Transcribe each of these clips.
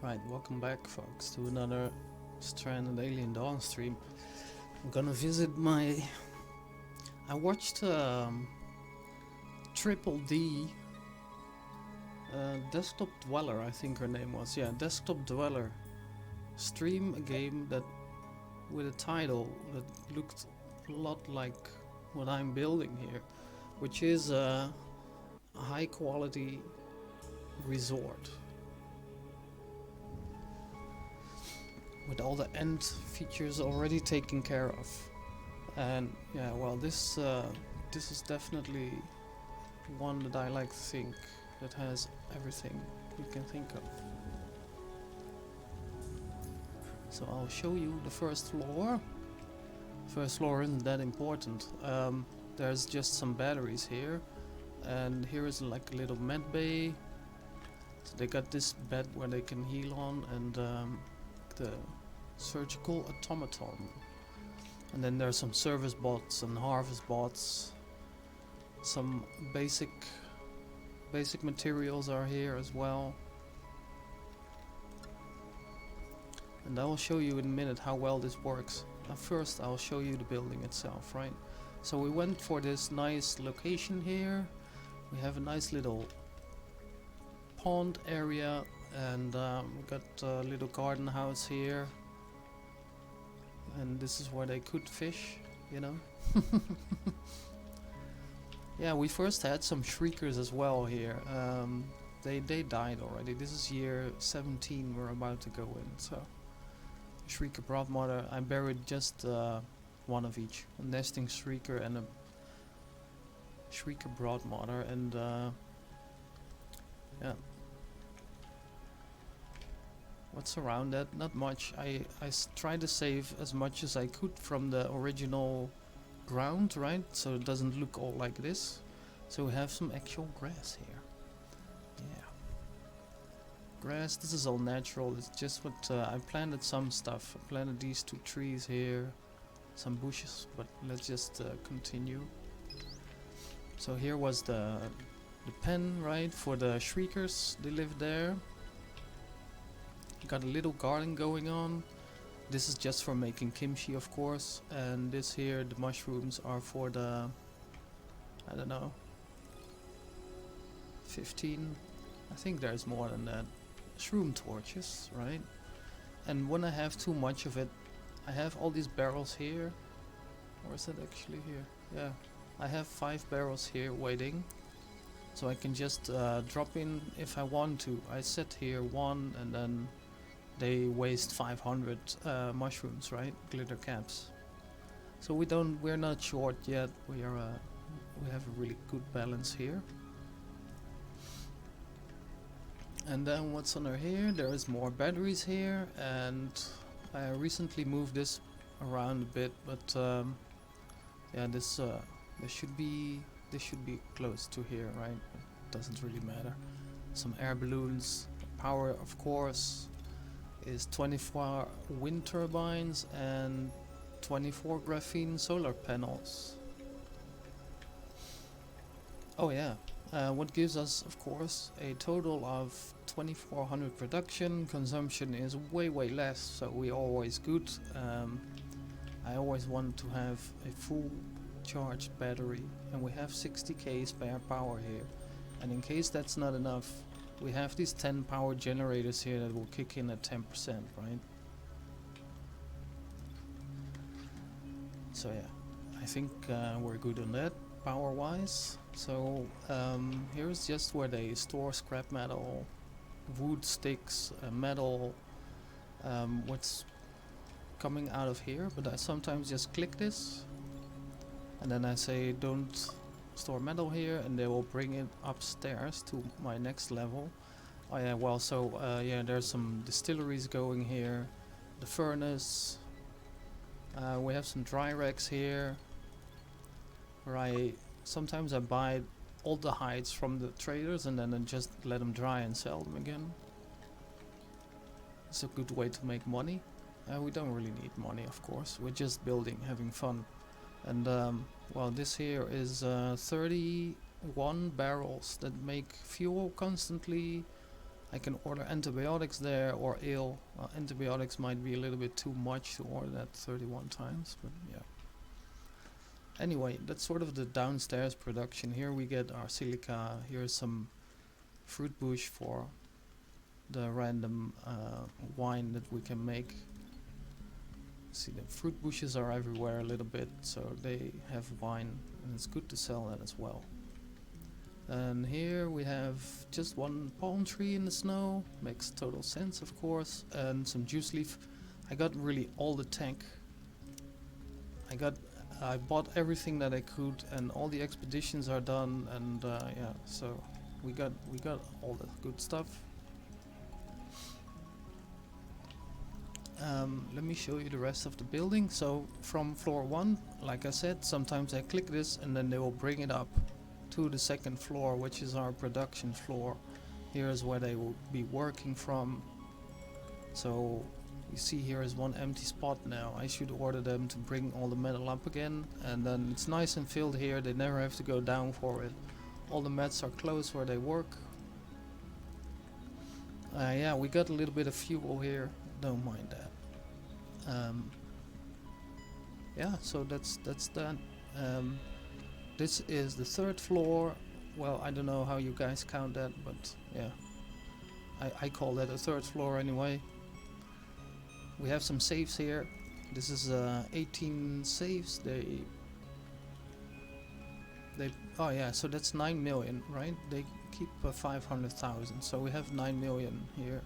Right, welcome back folks to another Stranded Alien Dawn stream. I'm gonna visit my... I watched Triple D Desktop Dweller, I think her name was. Yeah, Desktop Dweller stream a game that with a title that looked a lot like what I'm building here, which is a high quality resort with all the end features already taken care of. And yeah, well, this is definitely one that I like to think that has everything you can think of. So I'll show you the first floor. First floor isn't that important. There's just some batteries here, and here is like a little med bay. So they got this bed where they can heal on, and the surgical automaton. And then there's some service bots and harvest bots. Some basic materials are here as well. And I will show you in a minute how well this works. First I'll show you the building itself, right? So we went for this nice location here. We have a nice little pond area, and we got a little garden house here. And this is where they could fish, you know. Yeah, we first had some shriekers as well here. They died already. This is year 17 we're about to go in, so shrieker broadmother. I buried just one of each, a nesting shrieker and a shrieker broadmother, and yeah. What's around that? Not much. I tried to save as much as I could from the original ground, right? So it doesn't look all like this. So we have some actual grass here. Yeah. Grass, this is all natural. It's just what I planted some stuff. I planted these 2 trees here, some bushes, but let's just continue. So here was the pen, right, for the shriekers. They live there. Got a little garden going on. This is just for making kimchi, of course, and this here, the mushrooms, are for the, I don't know, 15, I think there's more than that, shroom torches, right? And when I have too much of it, I have all these barrels here. Or is it actually here? Yeah, I have 5 barrels here waiting, so I can just drop in if I want to. I set here 1, and then they waste 500 mushrooms, right? Glitter caps. So we're not short yet. We have a really good balance here. And then what's under here? There is more batteries here, and I recently moved this around a bit, but yeah, this should be close to here, right? It doesn't really matter. Some air balloons, power, of course, is 24 wind turbines and 24 graphene solar panels. Oh yeah, what gives us, of course, a total of 2400 production. Consumption is way less, so we're always good. I always want to have a full charged battery, and we have 60k spare power here. And in case that's not enough, we have these 10 power generators here that will kick in at 10%, right? So yeah, I think we're good on that power wise. So here's just where they store scrap metal, wood sticks, metal, what's coming out of here. But I sometimes just click this, and then I say don't store metal here, and they will bring it upstairs to my next level. Oh yeah, well, so yeah, there's some distilleries going here, the furnace. We have some dry racks here, where sometimes I buy all the hides from the traders and then I just let them dry and sell them again. It's a good way to make money. We don't really need money, of course. We're just building, having fun. And well, this here is 31 barrels that make fuel constantly. I can order antibiotics there or ale. Antibiotics might be a little bit too much to order that 31 times, but yeah. Anyway, that's sort of the downstairs production. Here we get our silica. Here's some fruit bush for the random wine that we can make. See, the fruit bushes are everywhere a little bit, so they have wine, and it's good to sell that as well. And here we have just one palm tree in the snow, makes total sense of course, and some juice leaf. I got really all the tank. I bought everything that I could, and all the expeditions are done, and yeah, so we got all the good stuff. Let me show you the rest of the building. So from floor 1, like I said, sometimes I click this and then they will bring it up to the second floor, which is our production floor. Here is where they will be working from. So you see here is one empty spot now. I should order them to bring all the metal up again, and then it's nice and filled here. They never have to go down for it. All the mats are close where they work. Yeah, we got a little bit of fuel here. Don't mind that. Yeah, so that's that. This is the third floor. Well, I don't know how you guys count that, but yeah, I call that a third floor anyway. We have some safes here. This is 18 safes. They oh yeah, so that's 9 million, right? They keep 500,000, so we have 9 million here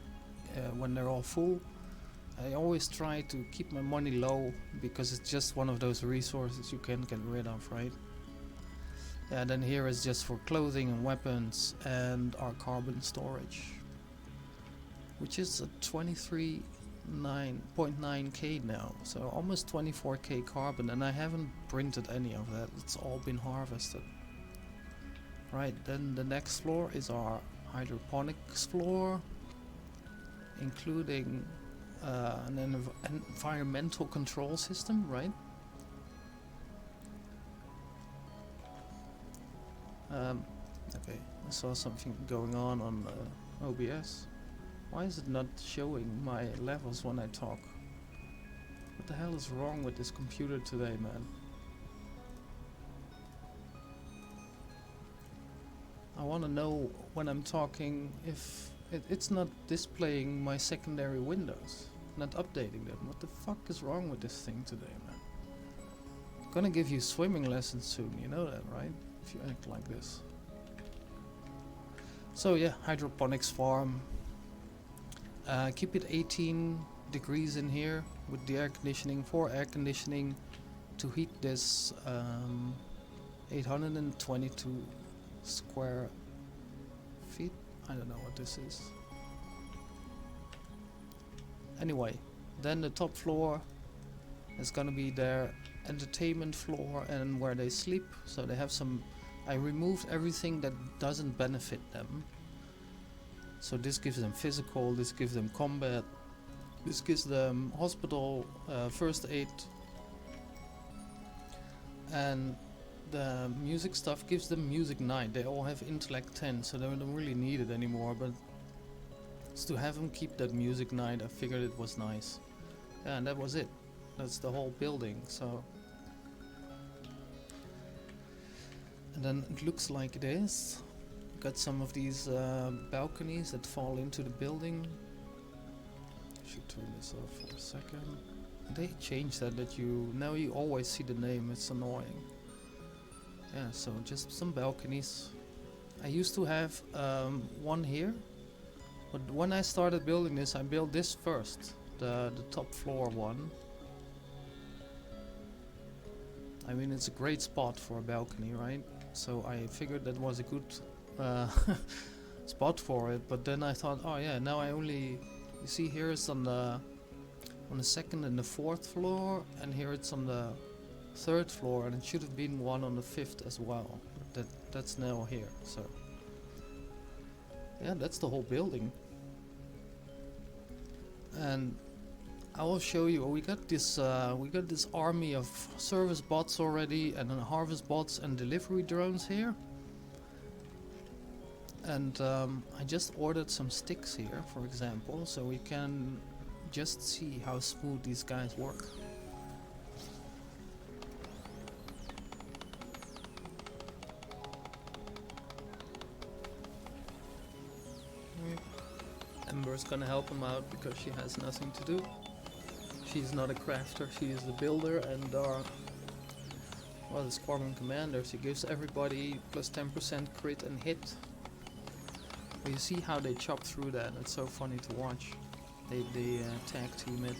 when they're all full. I always try to keep my money low because it's just one of those resources you can't get rid of, right? Yeah, then here is just for clothing and weapons and our carbon storage, which is a 23.9k now, so almost 24k carbon, and I haven't printed any of that. It's all been harvested. Right, then the next floor is our hydroponics floor, including an environmental control system, right? Okay, I saw something going on OBS. Why is it not showing my levels when I talk? What the hell is wrong with this computer today, man? I want to know when I'm talking if it's not displaying my secondary windows, not updating them. What the fuck is wrong with this thing today, man? I'm gonna give you swimming lessons soon, you know that, right? If you act like this. So yeah, hydroponics farm. Keep it 18 degrees in here with the air conditioning, for air conditioning to heat this 822 square feet. I don't know what this is. Anyway, then the top floor is gonna be their entertainment floor and where they sleep. So they have some. I removed everything that doesn't benefit them. So this gives them physical, this gives them combat, this gives them hospital, first aid, and the music stuff gives them music night. They all have intellect 10, so they don't really need it anymore, but it's to have them keep that music night. I figured it was nice. Yeah, and that was it. That's the whole building. So, and then it looks like this. Got some of these balconies that fall into the building. I should turn this off for a second. They changed that you now you always see the name. It's annoying. Yeah, so just some balconies. I used to have one here, but when I started building this, I built this first, the top floor one. I mean, it's a great spot for a balcony, right? So I figured that was a good spot for it, but then I thought, oh yeah, now I only, you see here it's on the second and the fourth floor, and here it's on the third floor, and it should have been one on the fifth as well. But that's now here. So yeah, that's the whole building. And I will show you. We got this army of service bots already, and then harvest bots and delivery drones here. And I just ordered some sticks here, for example, so we can just see how smooth these guys work. Ember's gonna help him out because she has nothing to do. She's not a crafter, she is the builder, and well, the squadron commander. She gives everybody plus 10% crit and hit. But you see how they chop through that, it's so funny to watch. They tag team it.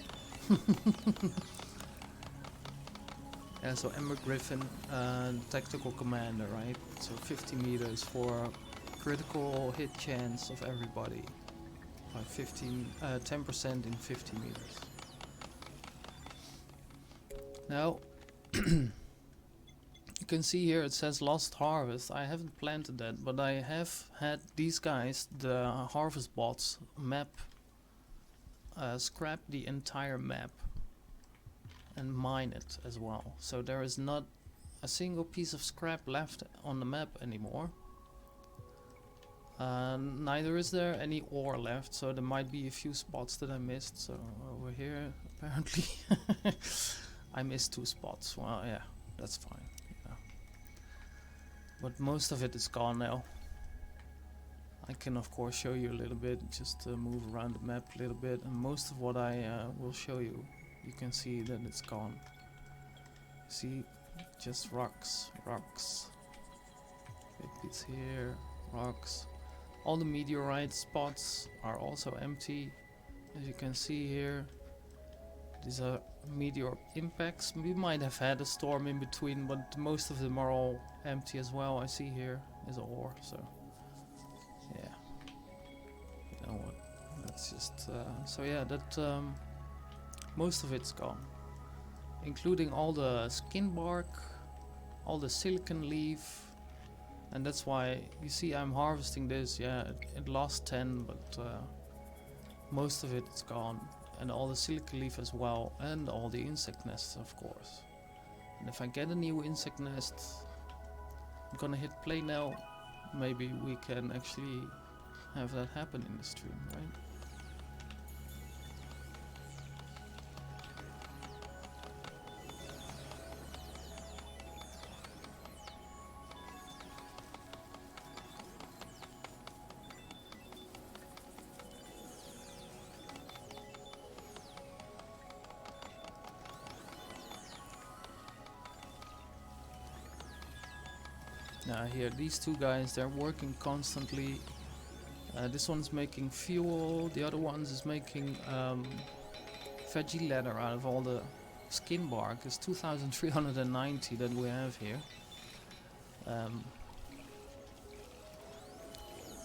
Yeah, so Ember Griffin, tactical commander, right? So 50 meters for critical hit chance of everybody. 10% in 50 meters. Now, you can see here it says Lost Harvest. I haven't planted that, but I have had these guys, the harvest bots, map, scrap the entire map and mine it as well. So there is not a single piece of scrap left on the map anymore. Neither is there any ore left, so there might be a few spots that I missed. So over here, apparently, I missed 2 spots. Well, yeah, that's fine. Yeah. But most of it is gone now. I can of course show you a little bit, just move around the map a little bit, and most of what I will show you, you can see that it's gone. See, just rocks, big bits here, rocks. All the meteorite spots are also empty, as you can see here. These are meteor impacts. We might have had a storm in between, but most of them are all empty as well. I see here is ore, so yeah. You know what? That's just so yeah. That most of it's gone, including all the Skinbark, all the silicon leaf. And that's why you see I'm harvesting this. Yeah, it lost 10, but most of it is gone, and all the silica leaf as well, and all the insect nests, of course. And if I get a new insect nest, I'm gonna hit play now. Maybe we can actually have that happen in the stream, right? Now here, these 2 guys, they're working constantly. This one's making fuel, the other one's is making veggie leather out of all the skin bark. It's 2,390 that we have here.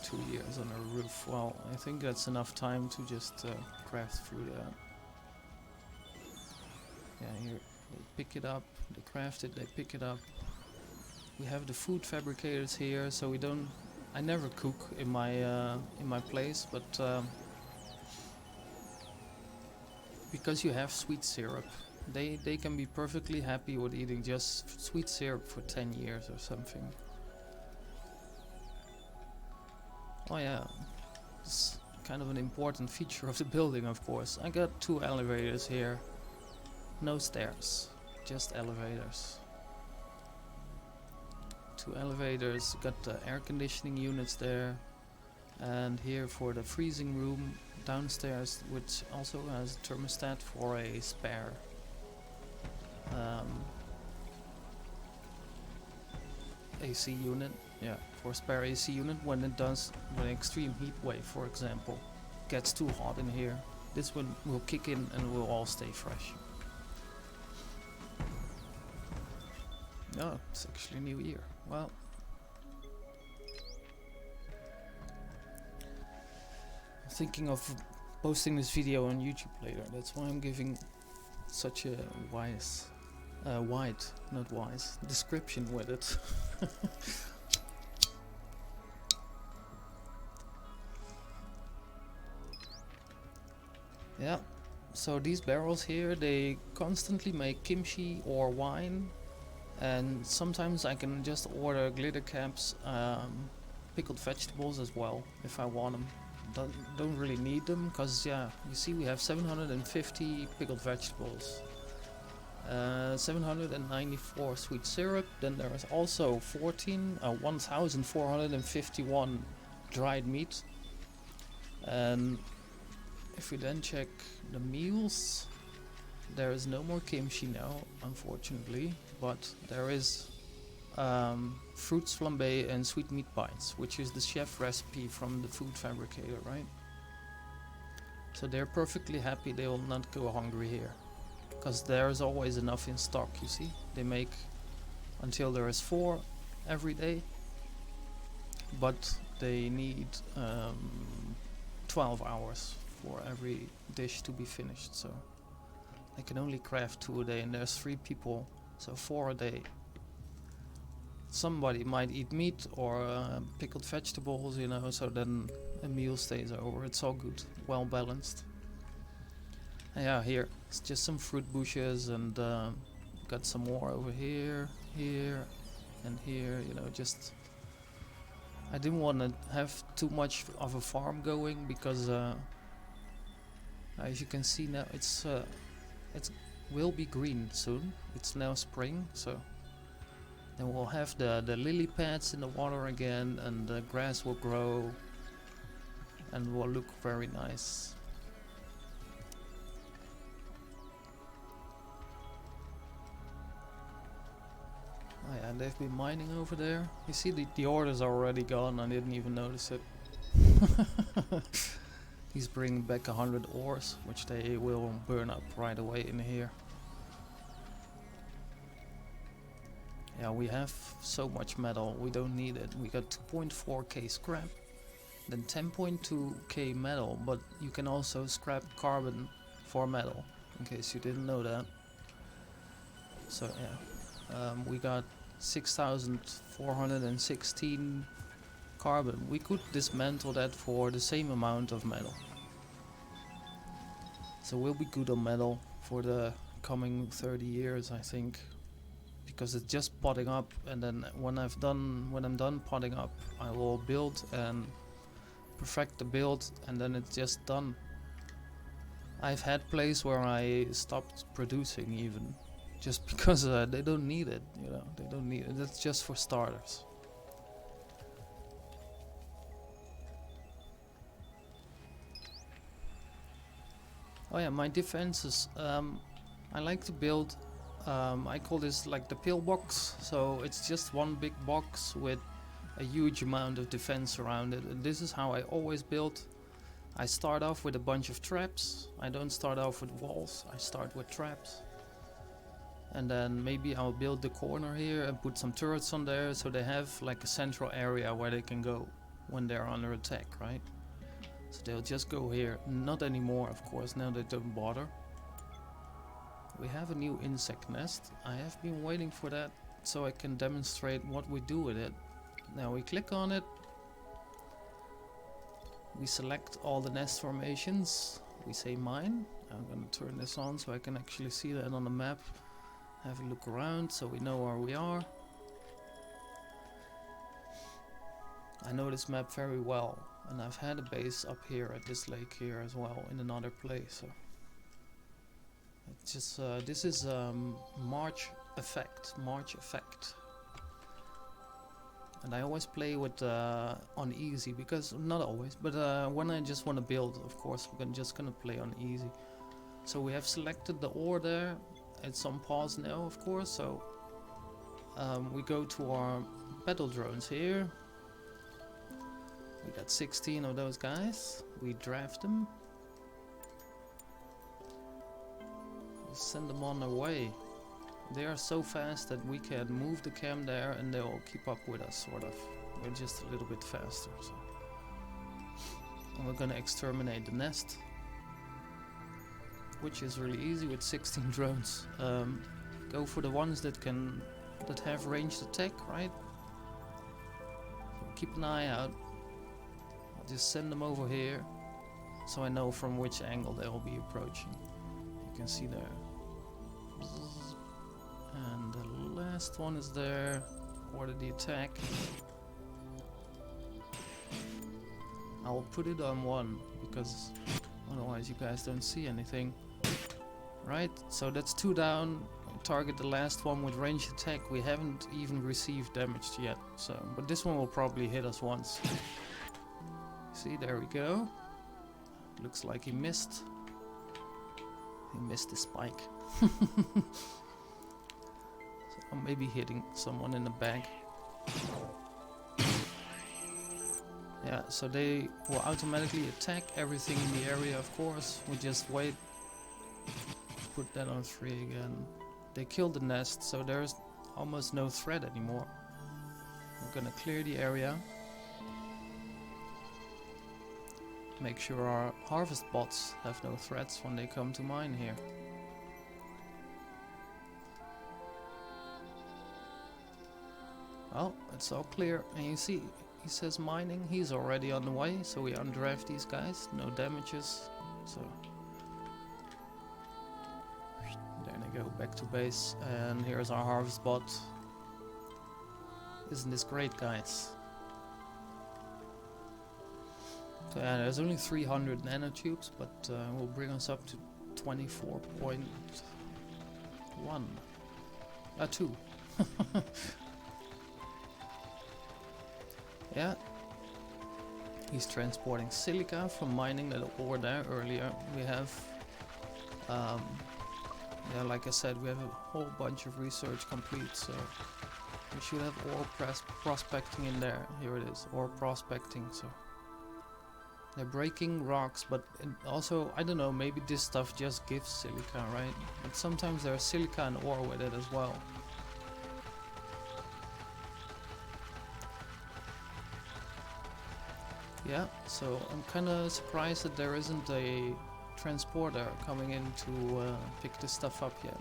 2 years on a roof. Well, I think that's enough time to just craft through that. Yeah, here they pick it up, they craft it, they pick it up. We have the food fabricators here, so we don't. I never cook in my place, but because you have sweet syrup, they can be perfectly happy with eating just sweet syrup for 10 years or something. Oh yeah, it's kind of an important feature of the building, of course. I got 2 elevators here, no stairs, just elevators. 2 elevators, got the air conditioning units there, and here for the freezing room downstairs, which also has a thermostat for a spare AC unit. Yeah, for a spare AC unit when it does, when extreme heat wave, for example, gets too hot in here. This one will kick in and we'll all stay fresh. Oh, it's actually New Year. Well, I'm thinking of posting this video on YouTube later. That's why I'm giving such a wide, not wise, description with it. Yeah, so these barrels here, they constantly make kimchi or wine. And sometimes I can just order glitter caps pickled vegetables as well if I want them. Don't really need them because yeah, you see we have 750 pickled vegetables, 794 sweet syrup. Then there is also 1451 dried meat. And if we then check the meals, there is no more kimchi now, unfortunately, but there is fruits flambe and sweet meat bites, which is the chef recipe from the food fabricator, right? So they're perfectly happy, they will not go hungry here, because there's always enough in stock, you see. They make until there is 4 every day, but they need 12 hours for every dish to be finished, so I can only craft 2 a day, and there's 3 people, so 4 a day. Somebody might eat meat or pickled vegetables, you know, so then a meal stays over. It's all good, well balanced. And yeah, here it's just some fruit bushes, and got some more over here, here, and here, you know, just I didn't want to have too much of a farm going because as you can see now it will be green soon. It's now spring, so then we'll have the lily pads in the water again, and the grass will grow and will look very nice. Oh yeah, they've been mining over there. You see the order's already gone, I didn't even notice it. He's bringing back 100 ores, which they will burn up right away in here. Yeah, we have so much metal, we don't need it. We got 2.4k scrap, then 10.2k metal, but you can also scrap carbon for metal, in case you didn't know that. So yeah, we got 6,416 carbon. We could dismantle that for the same amount of metal. So we'll be good on metal for the coming 30 years, I think. Because it's just potting up, and then when I'm done potting up, I will build and perfect the build, and then it's just done. I've had places where I stopped producing even, just because they don't need it, you know, they don't need it. It's just for starters. Oh yeah, my defenses. I like to build. I call this like the pillbox, so it's just one big box with a huge amount of defense around it. And this is how I always build. I start off with a bunch of traps. I don't start off with walls, I start with traps. And then maybe I'll build the corner here and put some turrets on there, so they have like a central area where they can go when they're under attack, right? So they'll just go here. Not anymore, of course, now they don't bother. We have a new insect nest. I have been waiting for that so I can demonstrate what we do with it. Now we click on it. We select all the nest formations. We say mine. I'm gonna turn this on so I can actually see that on the map. Have a look around so we know where we are. I know this map very well, and I've had a base up here at this lake here as well in another place. So it's just this is March effect, and I always play with on easy, because not always, but when I just want to build, of course, I'm just gonna play on easy. So we have selected the ore there. It's on pause now, of course. So we go to our battle drones here. We got 16 of those guys. We draft them. Send them on their way. They are so fast that we can move the cam there and they'll keep up with us, sort of. We're just a little bit faster. So. And we're gonna exterminate the nest, which is really easy with 16 drones. Go for the ones that have ranged attack, right? So keep an eye out. I'll just send them over here, so I know from which angle they will be approaching. You can see there. And the last one is there. Order the attack. I'll put it on 1 because otherwise you guys don't see anything. Right, so that's 2 down. Target the last one with ranged attack. We haven't even received damage yet, so but this one will probably hit us once. See, there we go. Looks like he missed. He missed the spike. So I'm maybe hitting someone in the back. Yeah, so they will automatically attack everything in the area, of course. We just wait. Put that on 3 again. They killed the nest, so there's almost no threat anymore. We're gonna clear the area. Make sure our harvest bots have no threats when they come to mine here. Well, it's all clear, and you see, he says mining, he's already on the way, so we undraft these guys, no damages, so... There they go, back to base, and here's our harvest bot. Isn't this great, guys? So yeah, there's only 300 nanotubes, but will bring us up to 24.1. 2. Yeah. He's transporting silica from mining that ore there earlier. We have, yeah, like I said, we have a whole bunch of research complete, so we should have ore prospecting in there. Here it is, ore prospecting, so. They're breaking rocks, but also, I don't know, maybe this stuff just gives silica, right? But sometimes there's silica and ore with it as well. Yeah, so I'm kinda surprised that there isn't a transporter coming in to pick this stuff up yet.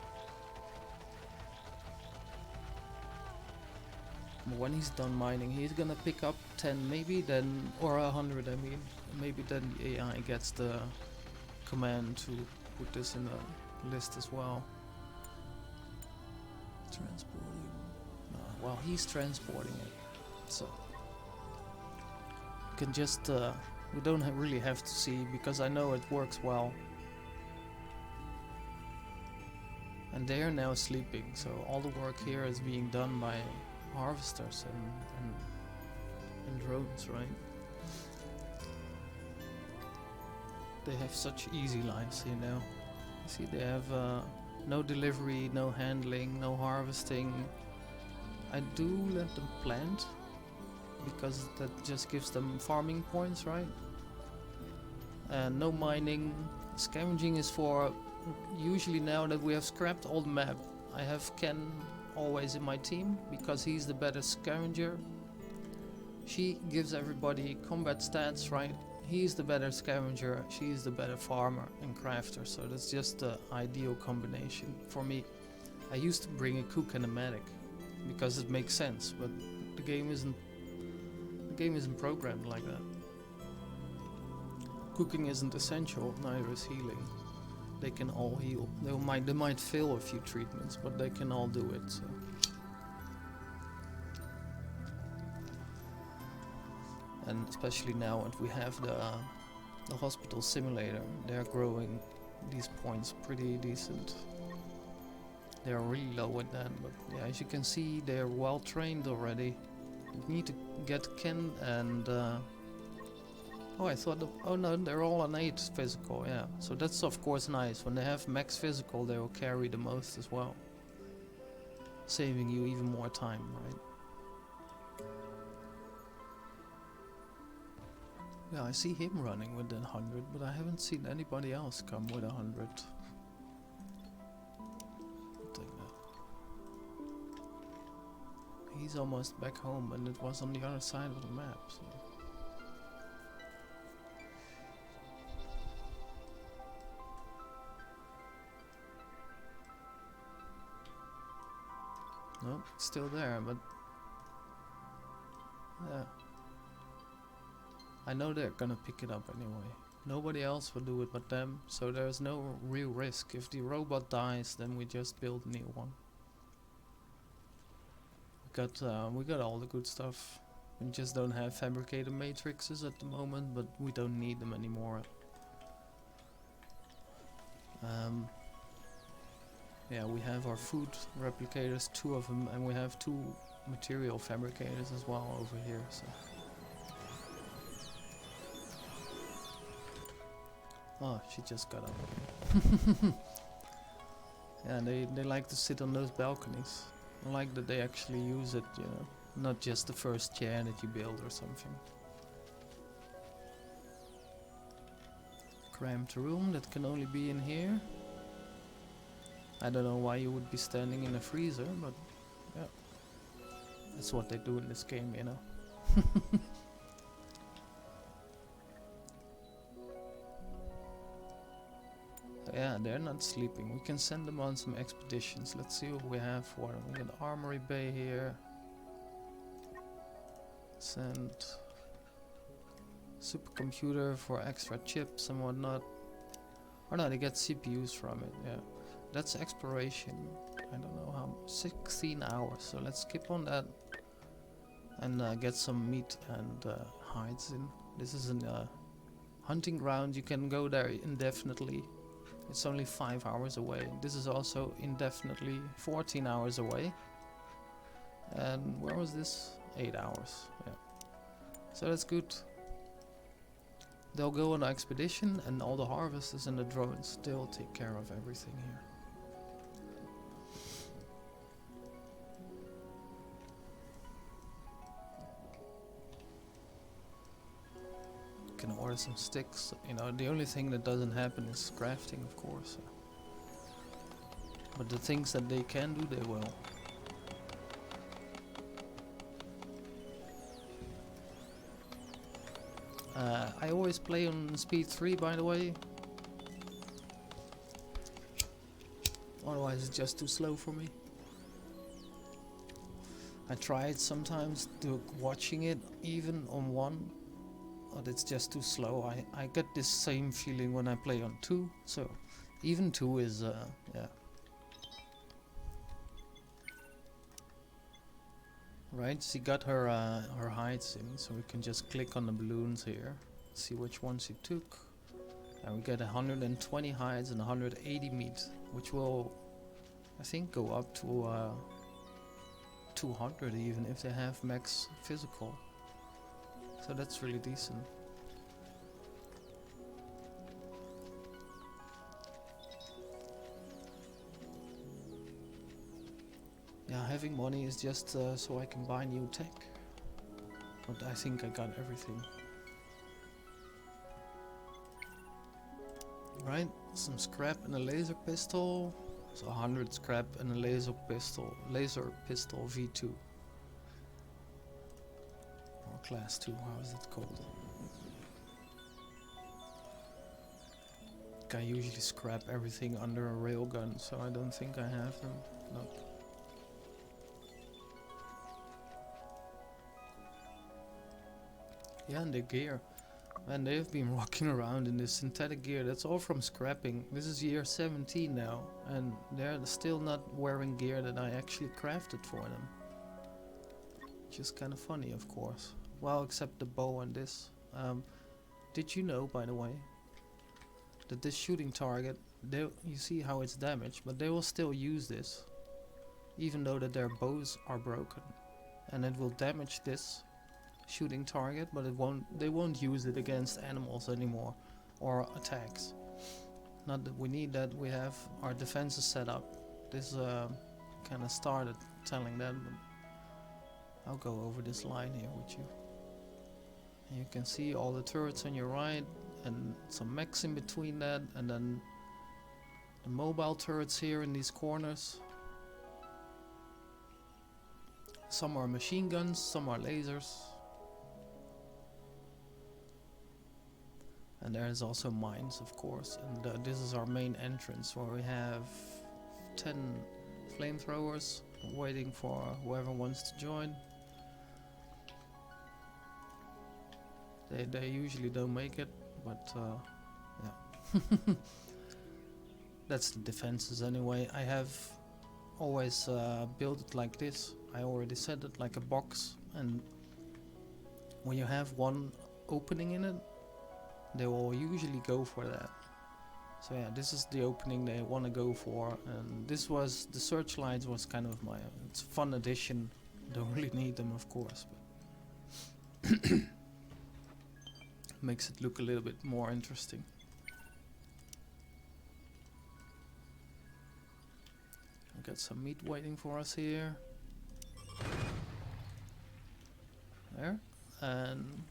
But when he's done mining, he's gonna pick up 10 maybe, then, or 100 I mean. Maybe then the AI gets the command to put this in the list as well. Transporting. Well, he's transporting it, so you can just we don't really have to see, because I know it works well. And they are now sleeping, so all the work here is being done by harvesters and drones, right? They have such easy lives, you know. You see, they have no delivery, no handling, no harvesting. I do let them plant, because that just gives them farming points, right? And no mining. Scavenging is for, usually now that we have scrapped all the map, I have Ken always in my team, because he's the better scavenger. She gives everybody combat stats, right? He's the better scavenger, she's the better farmer and crafter, so that's just the ideal combination for me. I used to bring a cook and a medic, because it makes sense, but the game isn't programmed like that. Cooking isn't essential, neither is healing. They can all heal. They might fail a few treatments, but they can all do it, so. And especially now that we have the hospital simulator, they're growing these points pretty decent. They're really low at that, but yeah, as you can see, they're well trained already. We need to get Ken and oh, I thought oh no, they're all on 8 physical, yeah. So that's of course nice. When they have max physical, they will carry the most as well, saving you even more time, right? Yeah, I see him running with 100, but I haven't seen anybody else come with 100. He's almost back home, and it was on the other side of the map, so. No, it's still there, but yeah. I know they're gonna pick it up anyway. Nobody else will do it but them, so there's no real risk. If the robot dies, then we just build a new one. We got all the good stuff. We just don't have fabricated matrices at the moment, but we don't need them anymore. Yeah, we have our food replicators, 2 of them, and we have 2 material fabricators as well over here. So. Oh, she just got up. Yeah, they like to sit on those balconies. I like that they actually use it, you know, not just the first chair that you build or something. Cramped room that can only be in here. I don't know why you would be standing in a freezer, but yeah, that's what they do in this game, you know. Yeah, they're not sleeping. We can send them on some expeditions. Let's see what we have for them. We got Armory Bay here. Send supercomputer for extra chips and whatnot. Or no, they get CPUs from it, yeah. That's exploration. I don't know how. 16 hours. So let's skip on that. And get some meat and hides in. This is a hunting ground. You can go there indefinitely. It's only 5 hours away. This is also indefinitely 14 hours away. And where was this? 8 hours. Yeah. So that's good. They'll go on an expedition, and all the harvesters and the drones, they'll take care of everything here. Can order some sticks. You know, the only thing that doesn't happen is crafting, of course. But the things that they can do, they will. I always play on speed 3, by the way. Otherwise it's just too slow for me. I tried sometimes watching it even on 1. But it's just too slow. I get this same feeling when I play on 2. So even 2 is yeah. Right, she got her her hides in, so we can just click on the balloons here, see which ones she took, and we get 120 hides and 180 meat, which will, I think, go up to 200 even if they have max physical. So that's really decent. Yeah, having money is just so I can buy new tech. But I think I got everything. Right, some scrap and a laser pistol. So 100 scrap and a laser pistol V2. Or class 2, how is it called? I usually scrap everything under a railgun, so I don't think I have them. Nope. Yeah, and the gear. Man, they've been rocking around in this synthetic gear. That's all from scrapping. This is year 17 now, and they're still not wearing gear that I actually crafted for them. Which is kind of funny, of course. Well, except the bow and this. Did you know, by the way, that this shooting target, you see how it's damaged, but they will still use this, even though that their bows are broken, and it will damage this shooting target, but they won't use it against animals anymore or attacks. Not that we need that. We have our defenses set up. This kind of started telling that, but I'll go over this line here with you. And you can see all the turrets on your right and some mechs in between that, and then the mobile turrets here in these corners. Some are machine guns, some are lasers. And there's also mines, of course, and this is our main entrance where we have 10 flamethrowers waiting for whoever wants to join. They usually don't make it, but yeah. That's the defenses anyway. I have always built it like this. I already set it like a box, and when you have one opening in it, they will usually go for that. So yeah, this is the opening they want to go for, and this was the searchlights was kind of my it's a fun addition. Don't really need them, of course, but makes it look a little bit more interesting. We got some meat waiting for us here. There, and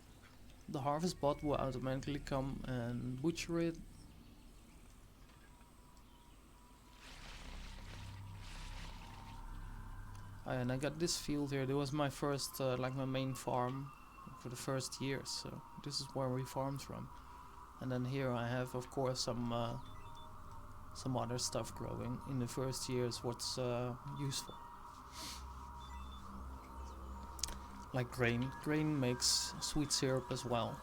the harvest bot will automatically come and butcher it. And I got this field here. That was my first, like my main farm for the first year. So this is where we farmed from. And then here I have, of course, some other stuff growing in the first years. What's useful, like grain. Grain makes sweet syrup as well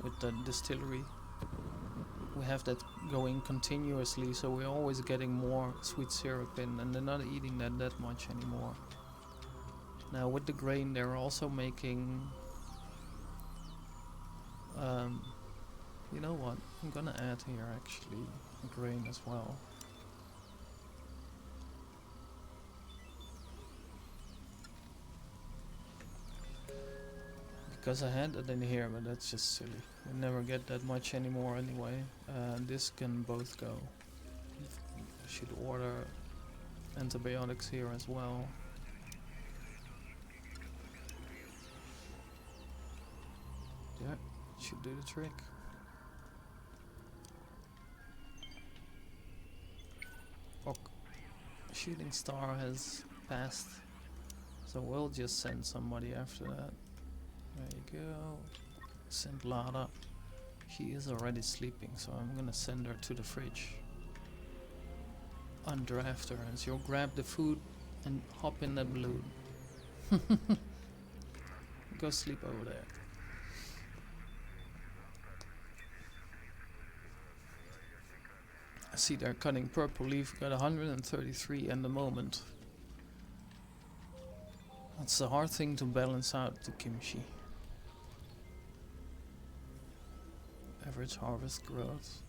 with the distillery. We have that going continuously, so we're always getting more sweet syrup in, and they're not eating that much anymore. Now with the grain they're also making, you know what, I'm gonna add here actually grain as well. Because I had it in here, but that's just silly. We never get that much anymore anyway. This can both go. I should order antibiotics here as well. Yeah, should do the trick. Ok, shooting star has passed, so we'll just send somebody after that. There you go. Send Lada. She is already sleeping, so I'm gonna send her to the fridge. Undraft her, and she'll grab the food and hop in that balloon. Go sleep over there. I see they're cutting purple leaf, got 133 at the moment. That's a hard thing to balance out, the kimchi. Average harvest growth.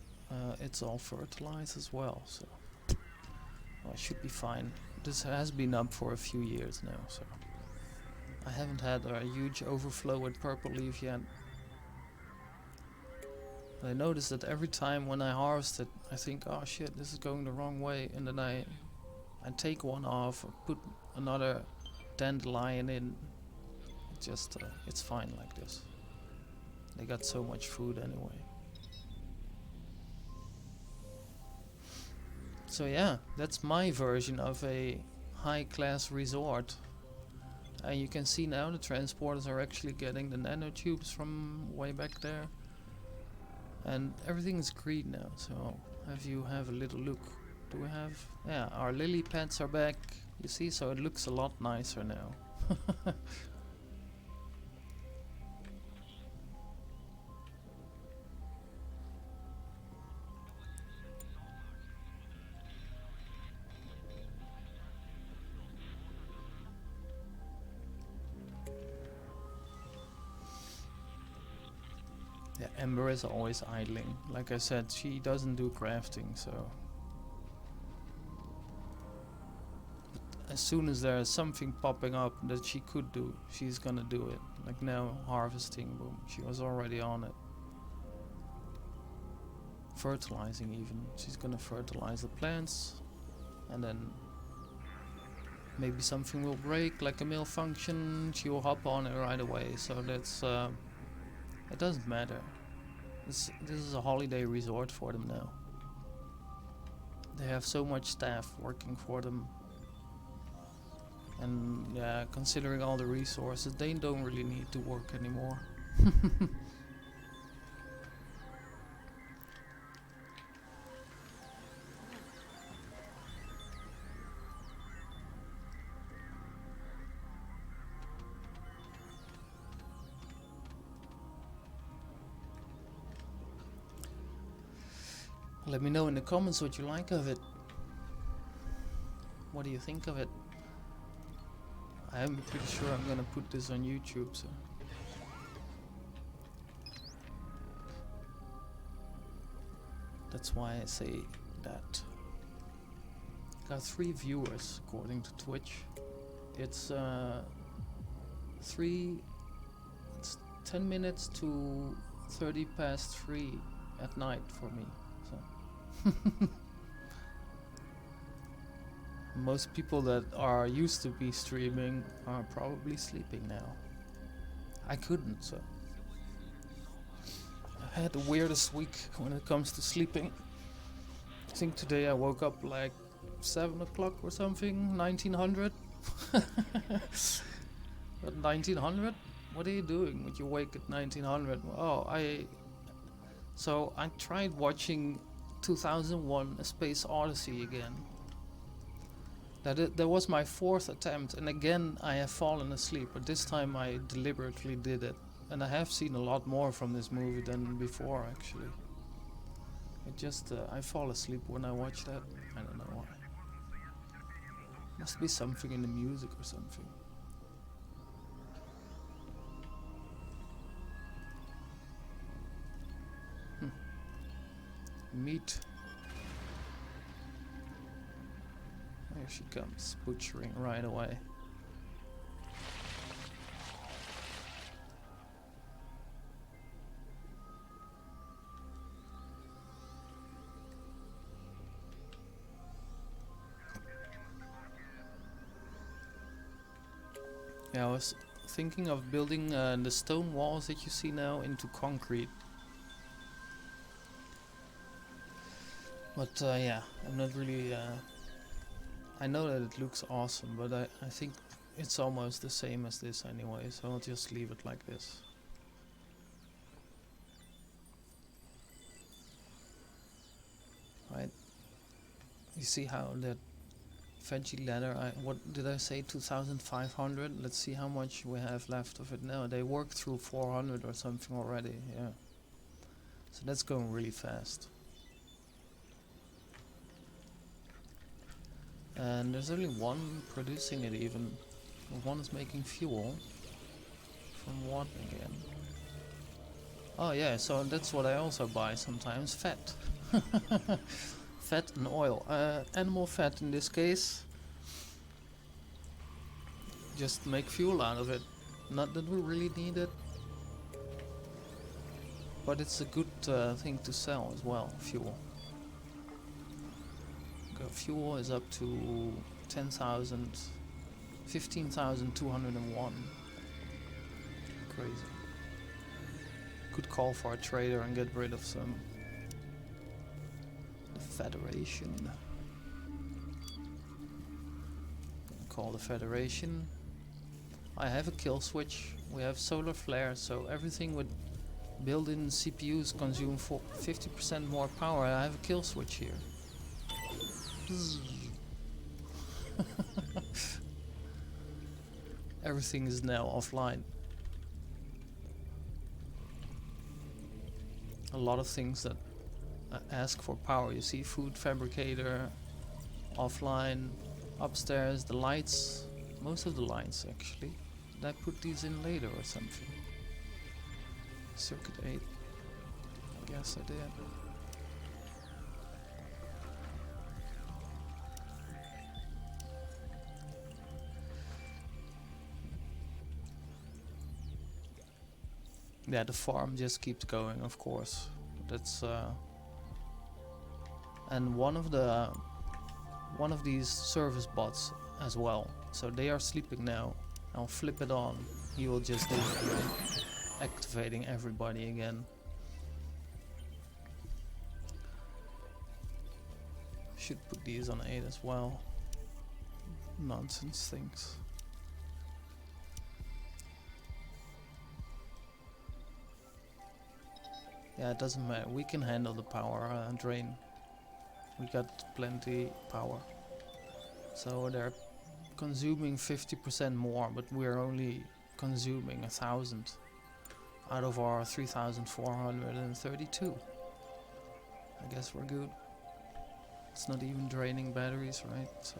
It's all fertilized as well, so I should be fine. This has been up for a few years now, so I haven't had a huge overflow with purple leaf yet. I noticed that every time when I harvest it, I think, oh shit, this is going the wrong way, and then I take one off, put another dandelion in. Just it's fine like this. They got so much food anyway. So yeah, that's my version of a high-class resort. And you can see now the transporters are actually getting the nanotubes from way back there. And everything is green now, so have a little look. Do we have... yeah, our lily pads are back. You see, so it looks a lot nicer now. Yeah, Ember is always idling. Like I said, she doesn't do crafting, so... but as soon as there's something popping up that she could do, she's gonna do it. Like now, harvesting, boom, she was already on it. Fertilizing even, she's gonna fertilize the plants, and then maybe something will break, like a malfunction, she will hop on it right away, so that's... it doesn't matter. This is a holiday resort for them now. They have so much staff working for them. And yeah, considering all the resources, they don't really need to work anymore. Let me know in the comments what you like of it. What do you think of it? I'm pretty sure I'm gonna put this on YouTube, so That's why I say that. Got 3 viewers according to Twitch. It's 10 minutes to 30 past 3 at night for me. So most people that are used to be streaming are probably sleeping now. I couldn't, so I had the weirdest week when it comes to sleeping. I think today I woke up like 7 o'clock or something, 1900. But 1900? What are you doing when you wake at 1900? Oh, I tried watching 2001: A Space Odyssey again. That was my 4th attempt, and again I have fallen asleep, but this time I deliberately did it. And I have seen a lot more from this movie than before, actually. I fall asleep when I watch that. I don't know why. Must be something in the music or something. Meat. There she comes, butchering right away. Yeah, I was thinking of building the stone walls that you see now into concrete. But yeah, I'm not really... I know that it looks awesome, but I think it's almost the same as this anyway, so I'll just leave it like this. Right. You see how that veggie ladder, what did I say, 2500? Let's see how much we have left of it now. They worked through 400 or something already, yeah. So that's going really fast. And there's only one producing it even. One is making fuel. From what again? Oh yeah, so that's what I also buy sometimes, fat. Fat and oil. Animal fat in this case. Just make fuel out of it. Not that we really need it. But it's a good thing to sell as well, fuel. Fuel is up to 10,000, 15,201. Crazy. Could call for a trader and get rid of some. The Federation. Call the Federation. I have a kill switch. We have solar flares, so everything with built-in CPUs consume 50% more power. I have a kill switch here. Everything is now offline. A lot of things that ask for power. You see food fabricator offline, upstairs the lights, most of the lights actually. Did I put these in later or something? Circuit 8. I guess I did. Yeah, the farm just keeps going, of course. That's and one of these service bots as well. So they are sleeping now. I'll flip it on. He will just do it, activating everybody again. Should put these on 8 as well. Nonsense things. Yeah, it doesn't matter. We can handle the power drain. We got plenty power. So they're consuming 50% more, but we're only consuming 1,000 out of our 3,432. I guess we're good. It's not even draining batteries, right? So.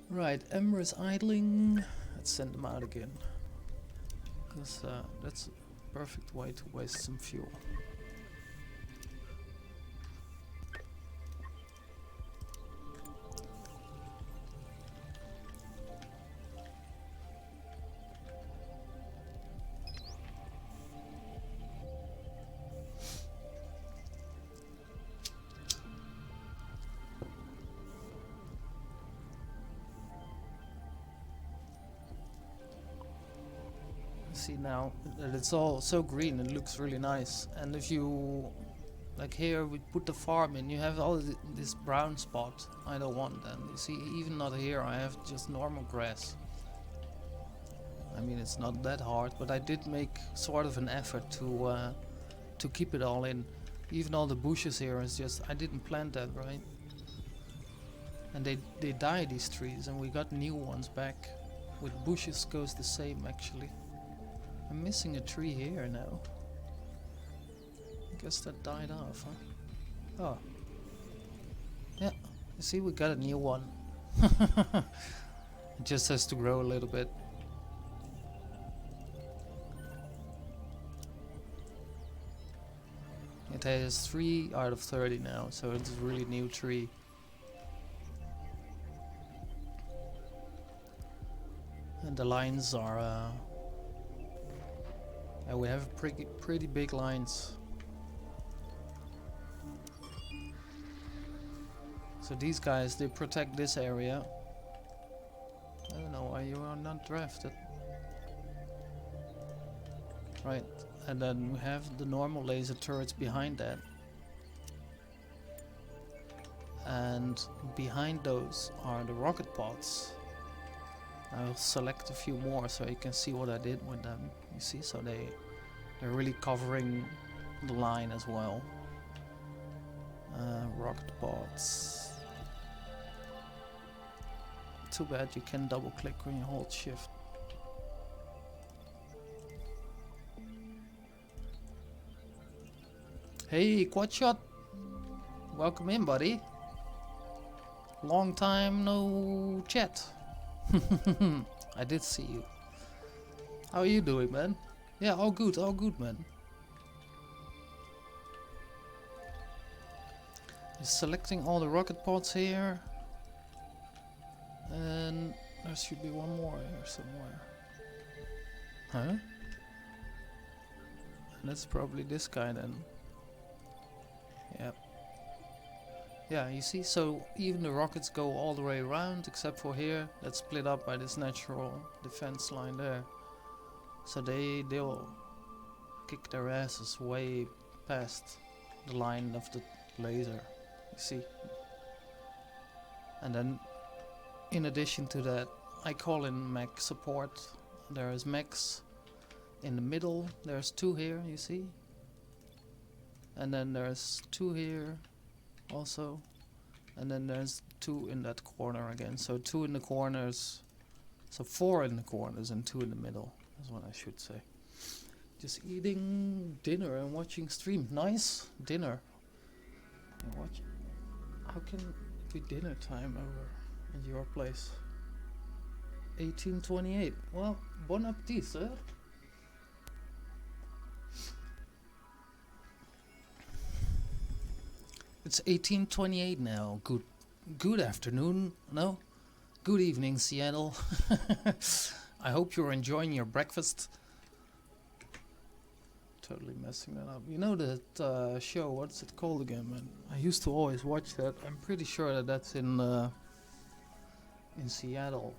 Right, Ember is idling. Let's send them out again. That's perfect way to waste some fuel. See now that it's all so green, it looks really nice. And if you, like here we put the farm in, you have all this brown spot. I don't want that. You see, even not here, I have just normal grass. I mean, it's not that hard, but I did make sort of an effort to keep it all in. Even all the bushes here is just, I didn't plant that, right? And they die, these trees, and we got new ones back. With bushes goes the same actually. I'm missing a tree here now. I guess that died off, huh? Oh. Yeah, you see, we got a new one. It just has to grow a little bit. It has 3 out of 30 now, so it's a really new tree. And the lines are yeah, we have pretty big lines. So these guys, they protect this area. I don't know why you are not drafted. Right, and then we have the normal laser turrets behind that. And behind those are the rocket pods. I'll select a few more so you can see what I did with them. You see, so they're really covering the line as well. Rocket pods. Too bad you can double click when you hold shift. Hey, Quadshot! Welcome in, buddy. Long time no chat. I did see you. How are you doing, man? Yeah, all good, man. Just selecting all the rocket pods here. And there should be one more here somewhere. Huh? And that's probably this guy then. Yep. Yeah, you see, so even the rockets go all the way around, except for here, that's split up by this natural defense line there. So they'll kick their asses way past the line of the laser, you see. And then, in addition to that, I call in mech support. There is mechs in the middle, there's 2 here, you see. And then there's 2 here. Also, and then there's 2 in that corner again, so 2 in the corners, so 4 in the corners and 2 in the middle, is what I should say. Just eating dinner and watching stream. Nice dinner. And watch. How can it be dinner time over at your place? 1828. Well, bon appetit, sir. It's 1828 now. Good afternoon. No? Good evening, Seattle. I hope you're enjoying your breakfast. Totally messing that up. You know that show, what's it called again, man? I used to always watch that. I'm pretty sure that that's in Seattle.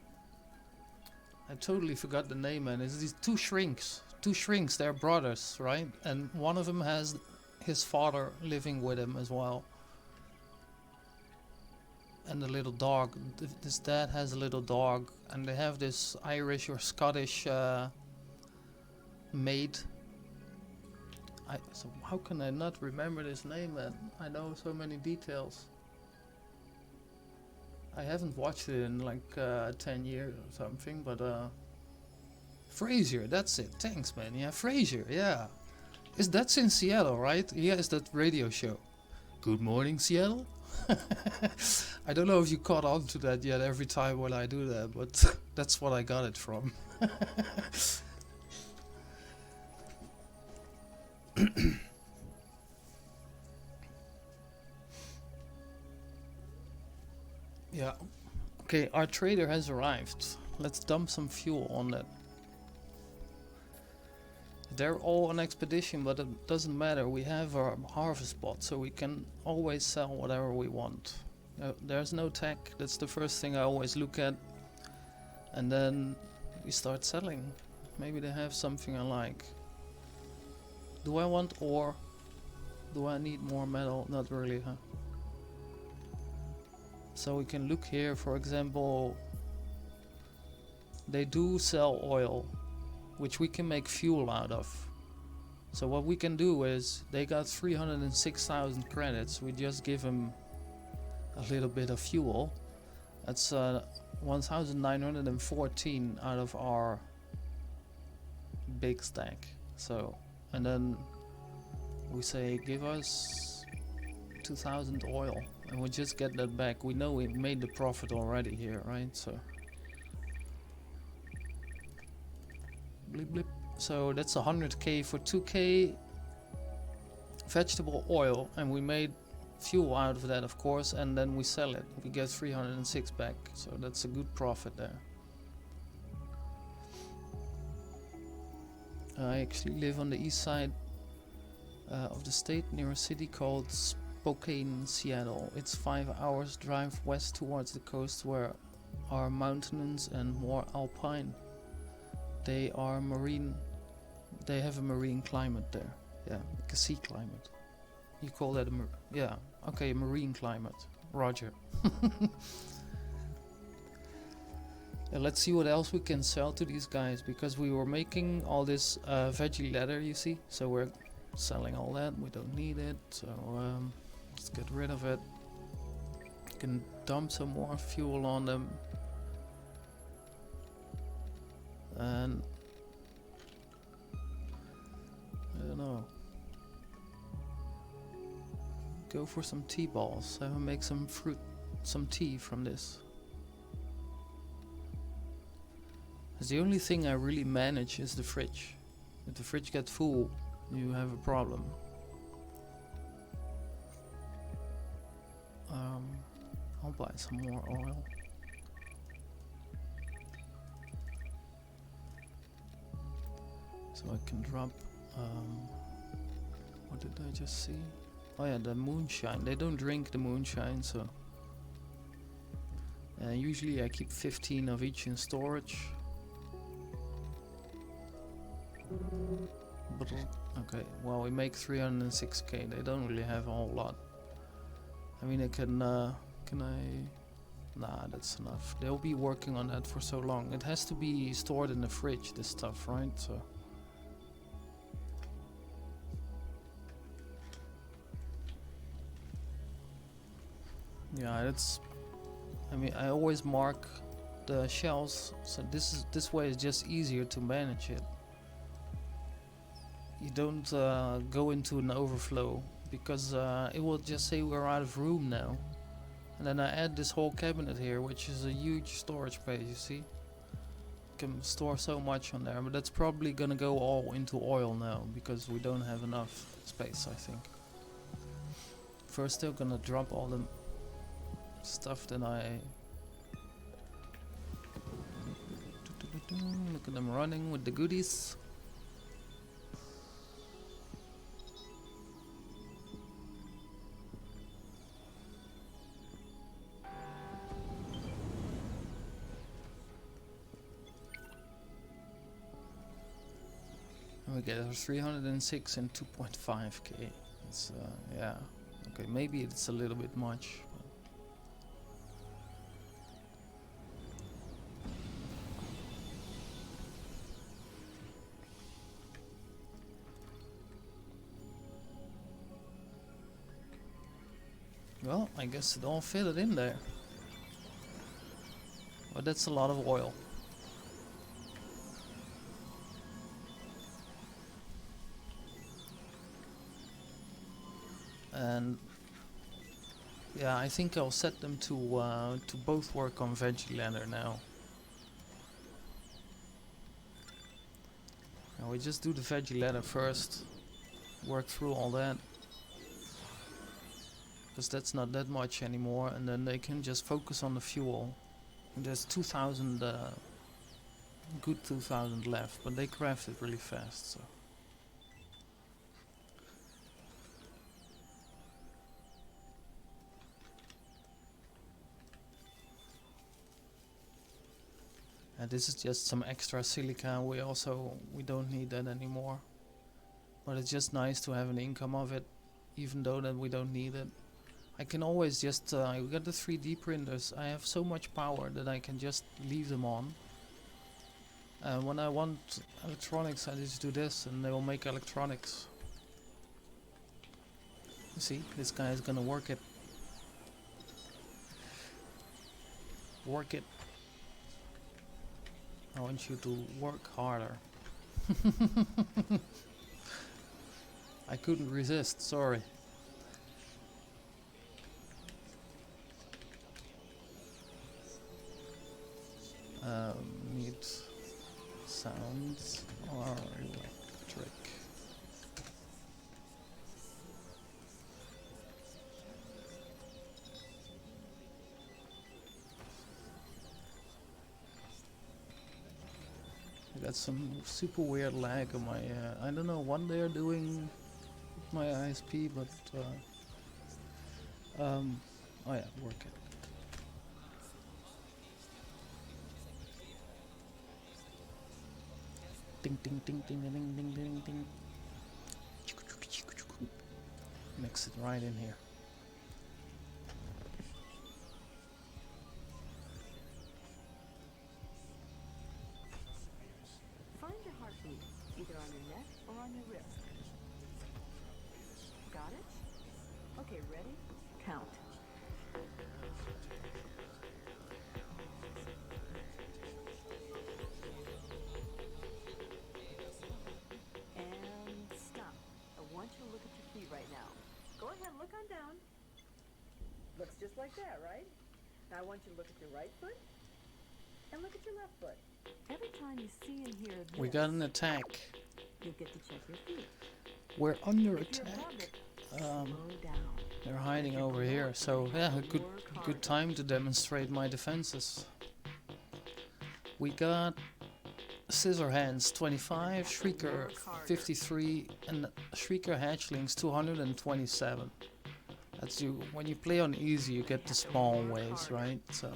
I totally forgot the name, man. It's these 2 shrinks. 2 shrinks, they're brothers, right? And one of them has his father living with him as well. And the little dog. This dad has a little dog, and they have this Irish or Scottish maid. So how can I not remember this name, man? I know so many details. I haven't watched it in like 10 years or something, but Frasier, that's it. Thanks, man. Yeah, Frasier, yeah. That's in Seattle, right? Yeah, it's that radio show. Good morning, Seattle. I don't know if you caught on to that yet every time when I do that, but that's what I got it from. Yeah. Okay, our trader has arrived. Let's dump some fuel on that. They're all on expedition, but it doesn't matter. We have our harvest spot, so we can always sell whatever we want. There's no tech. That's the first thing I always look at. And then we start selling. Maybe they have something I like. Do I want ore? Do I need more metal? Not really, huh? So we can look here, for example. They do sell oil, which we can make fuel out of. So what we can do is, they got 306,000 credits. We just give them a little bit of fuel. That's 1,914 out of our big stack. So, and then we say give us 2,000 oil, and we just get that back. We know we made the profit already here, right? So blip blip. So that's 100k for 2k vegetable oil, and we made fuel out of that, of course, and then we sell it. We get 306 back, so that's a good profit there. I actually live on the east side of the state, near a city called Spokane, Seattle. It's 5 hours drive west towards the coast, where are mountains and more alpine. They are marine. They have a marine climate there. Yeah, like a sea climate. You call that a yeah, okay, marine climate. Roger. Let's see what else we can sell to these guys, because we were making all this veggie leather, you see. So we're selling all that. We don't need it, so let's get rid of it. You can dump some more fuel on them. And I don't know. Go for some tea balls. I will make some tea from this. The only thing I really manage is the fridge. If the fridge gets full, you have a problem. I'll buy some more oil. So I can drop. What did I just see? Oh yeah, the moonshine. They don't drink the moonshine, so. Usually I keep 15 of each in storage. But okay, well, we make 306k. They don't really have a whole lot. I mean, I can I? Nah, that's enough. They'll be working on that for so long. It has to be stored in the fridge, this stuff, right? So. Yeah, that's. I mean, I always mark the shells, so this way is just easier to manage it. You don't go into an overflow, because it will just say we're out of room now. And then I add this whole cabinet here, which is a huge storage space, you see. Can store so much on there, but that's probably gonna go all into oil now, because we don't have enough space, I think. First, still gonna drop all the stuff that I. Look at them running with the goodies. We get 306 and 2.5k. It's yeah. Okay, maybe it's a little bit much. Well, I guess it all fitted in there. But that's a lot of oil. And yeah, I think I'll set them to both work on veggie leather now. Now we just do the veggie leather first. work through all that. Because that's not that much anymore, and then they can just focus on the fuel. And there's 2,000, good 2,000 left, but they craft it really fast, so. And this is just some extra silica. We don't need that anymore. But it's just nice to have an income of it, even though that we don't need it. I can always just, I got the 3D printers. I have so much power that I can just leave them on. When I want electronics, I just do this and they will make electronics. You see, this guy is gonna work it. Work it. I want you to work harder. I couldn't resist, sorry. Need sounds or electric. I got some super weird lag on my, I don't know what they're doing with my ISP, but oh yeah, work it. Ding ding ding ding ding ding ding ding. Mix it right in here. Find your heartbeat, either on your neck or on your wrist. Got it? Okay, ready? Count. And stop. I want you to look at your feet right now. Go ahead, look on down. Looks just like that, right? Now I want you to look at your right foot and look at your left foot. Every time you see and hear this, We got an attack. you get to check your feet. We're under If you're above attack. it, slow down. They're hiding over here, so yeah, a good time to demonstrate my defenses. We got Scissor Hands 25, Shrieker 53, and Shrieker Hatchlings 227. That's you. When you play on easy, you get the small waves, right? So.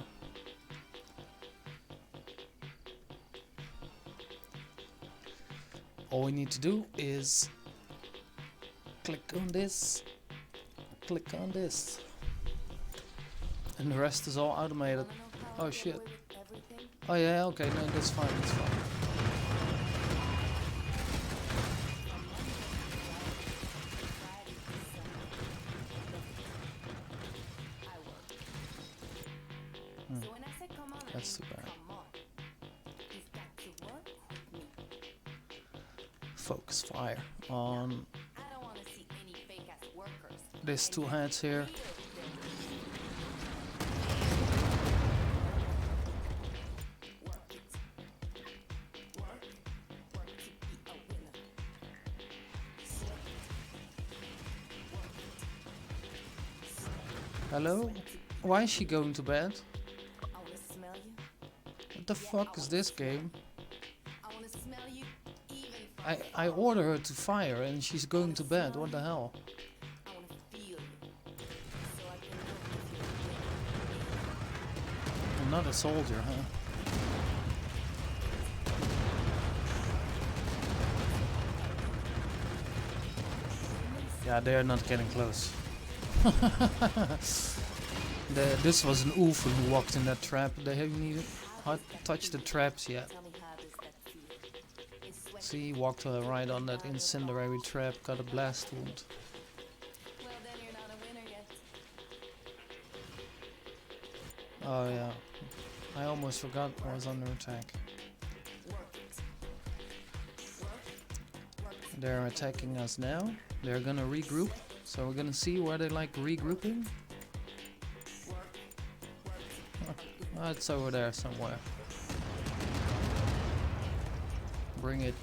All we need to do is click on this, and the rest is all automated. Oh shit. Oh yeah, okay, no, that's fine, that's fine. That's too bad. Focus fire on these two heads here. Hello? Why is she going to bed? What the fuck is this game? I order her to fire and she's going to bed. What the hell? I'm not a soldier, huh? Yeah, they're not getting close. This was an Ulfen who walked in that trap. They haven't even touched the traps yet. See, he walked right on that incendiary trap, got a blast wound. Oh yeah, I almost forgot I was under attack. They're attacking us now. They're gonna regroup, so we're gonna see where they like regrouping. Oh, it's over there somewhere. Bring it.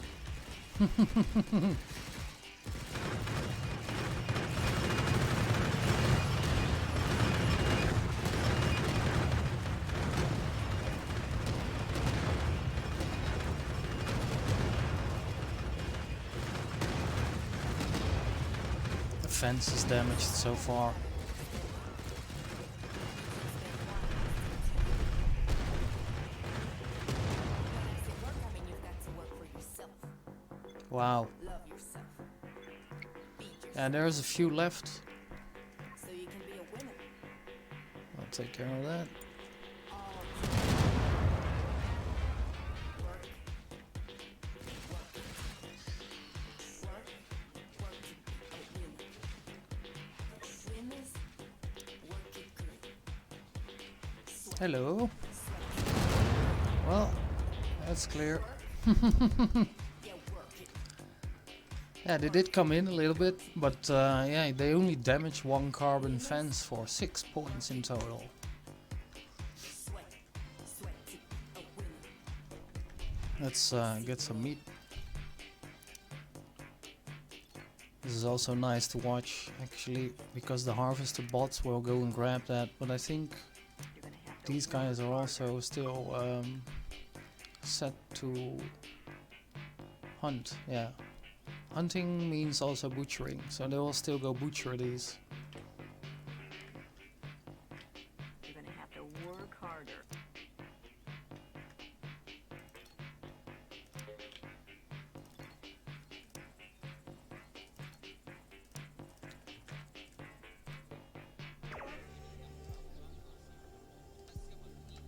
fence is damaged so far. Wow. And there's a few left. So you can be a winner. I'll take care of that. Hello. Well, that's clear. Yeah, they did come in a little bit, but yeah, they only damaged one carbon fence for 6 points in total. Let's get some meat. This is also nice to watch, actually, because the harvester bots will go and grab that, but I think these guys are also still set to hunt, yeah. Hunting means also butchering, so they will still go butcher these. You're gonna have to work harder.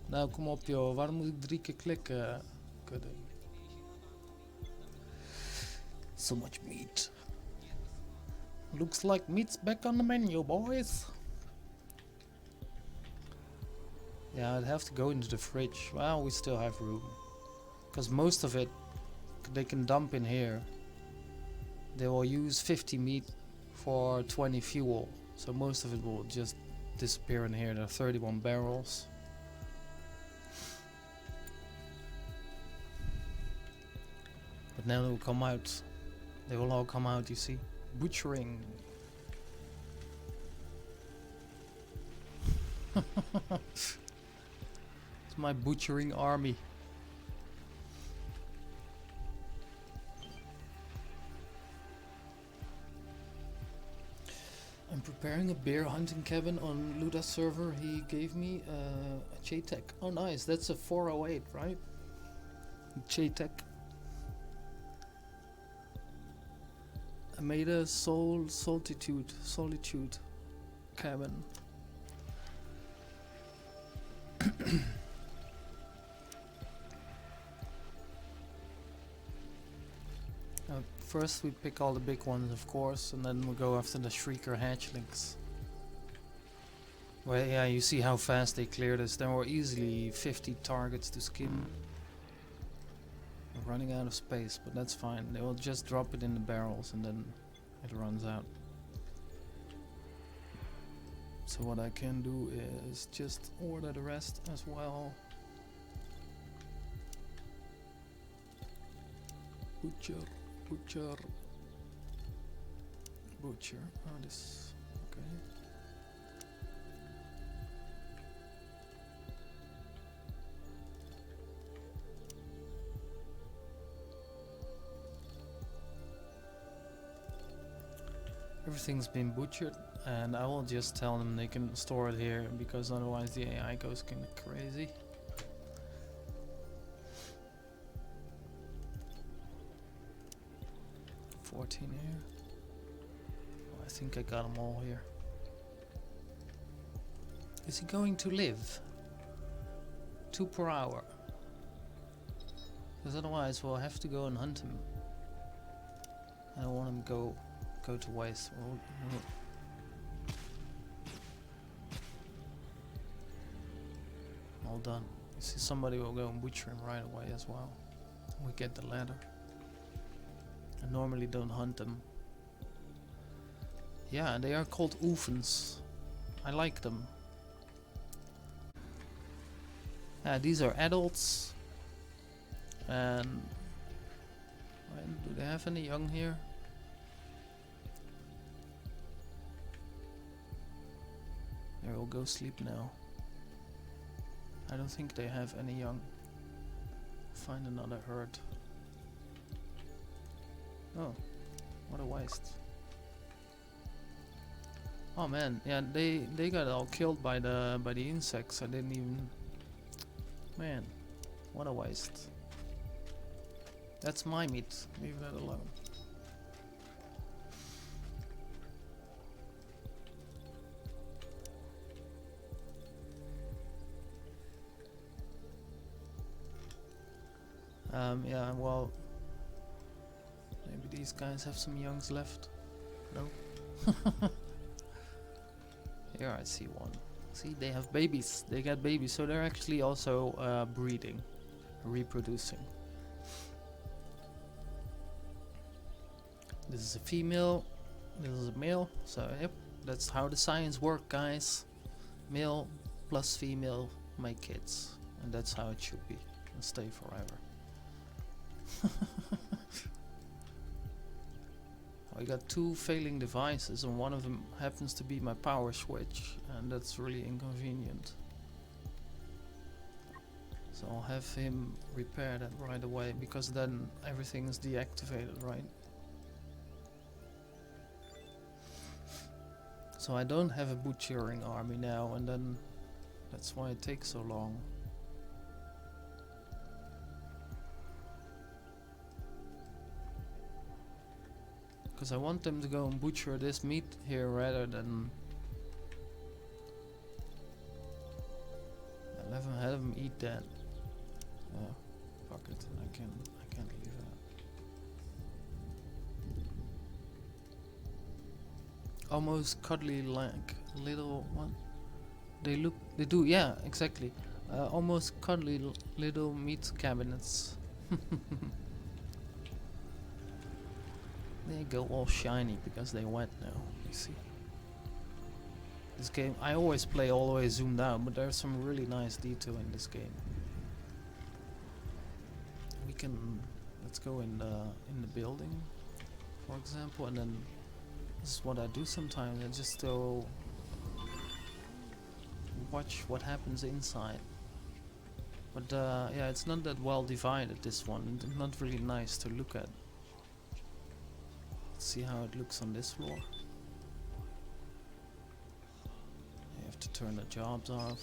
Nou, kom op joh, waarom moet ik 3 keer klikken? Kudde. So much meat. Looks like meat's back on the menu, boys. Yeah, I'd have to go into the fridge. Well, we still have room. Because most of it they can dump in here. They will use 50 meat for 20 fuel. So most of it will just disappear in here. There are 31 barrels. But now they will come out. They will all come out, you see. Butchering. It's my butchering army. I'm preparing a bear hunting cabin on Luda's server. He gave me a JTech. Oh nice, that's a 408, right? JTech. I made a solitude cabin. First we pick all the big ones, of course, and then we'll go after the Shrieker hatchlings. Well, yeah, you see how fast they clear this. There were easily 50 targets to skin. We're running out of space, but that's fine. They will just drop it in the barrels and then it runs out. So what I can do is just order the rest as well. Butcher. Oh, this. Okay. Everything's been butchered, and I will just tell them they can store it here because otherwise the AI goes kinda crazy. Here. Oh, I think I got them all here. Is he going to live? 2 per hour. Because otherwise we'll have to go and hunt him. I don't want him to go to waste. All done. You see, somebody will go and butcher him right away as well. We get the ladder. I normally don't hunt them. Yeah, they are called oofens. I like them. These are adults. And do they have any young here? They will go sleep now. I don't think they have any young. Find another herd. Oh, what a waste. Oh man, yeah, they got all killed by the insects. I didn't even. Man, what a waste. That's my meat. Leave that alone. Yeah, well, maybe these guys have some youngs left. No? Here I see one. See, they have babies. They got babies, so they're actually also breeding, reproducing. This is a female, this is a male, so yep, that's how the science works, guys. Male plus female make kids, and that's how it should be, and stay forever. I got 2 failing devices, and one of them happens to be my power switch, and that's really inconvenient. So I'll have him repair that right away, because then everything is deactivated, right? So I don't have a butchering army now, and then that's why it takes so long. Because I want them to go and butcher this meat here rather than have them eat that. Yeah, fuck it. I can't leave that. Almost cuddly like little what? They do, yeah, exactly. Almost cuddly little meat cabinets. They go all shiny because they wet now, you see. This game, I always play all the way zoomed out, but there's some really nice detail in this game. We can, let's go in the building, for example, and then this is what I do sometimes. I just go watch what happens inside. But yeah, it's not that well divided, this one. It's not really nice to look at. Let's see how it looks on this floor. You have to turn the jobs off.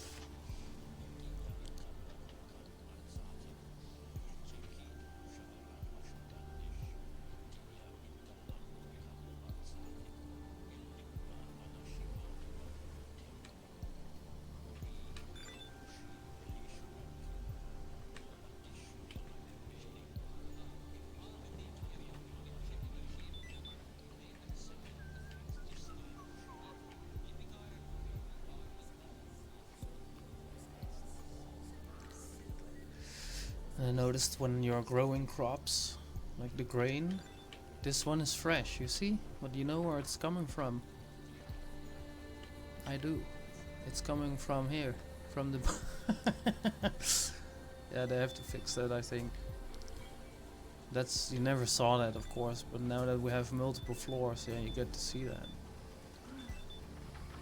I noticed when you're growing crops, like the grain, this one is fresh, you see? But you know where it's coming from? I do. It's coming from here, from the... Yeah, they have to fix that, I think. That's, you never saw that, of course, but now that we have multiple floors, yeah, you get to see that.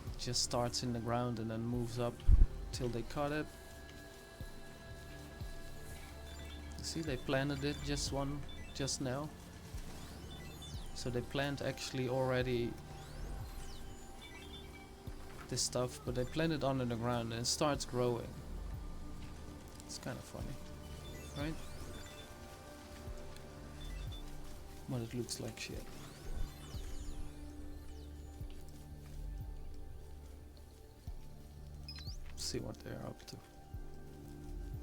It just starts in the ground and then moves up till they cut it. See, they planted it just now. So they plant actually already this stuff, but they plant it under the ground and it starts growing. It's kind of funny, right? But it looks like shit. See what they're up to.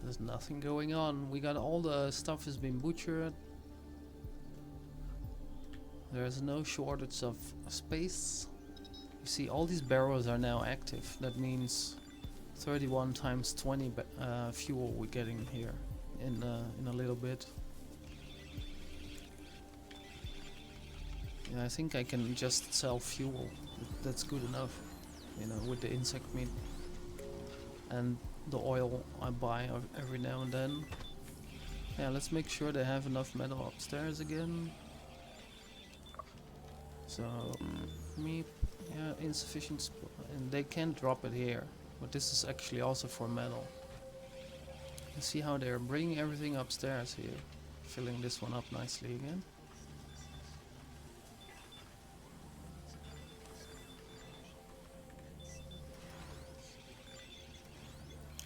There's nothing going on. We got all the stuff has been butchered. There's no shortage of space. You see, all these barrels are now active. That means 31 times 20 fuel we're getting here in a little bit. Yeah, I think I can just sell fuel. That's good enough, you know, with the insect meat. And the oil I buy every now and then. Yeah, let's make sure they have enough metal upstairs again. So, meat, yeah, insufficient, and they can't drop it here. But this is actually also for metal. You see how they're bringing everything upstairs here. Filling this one up nicely again.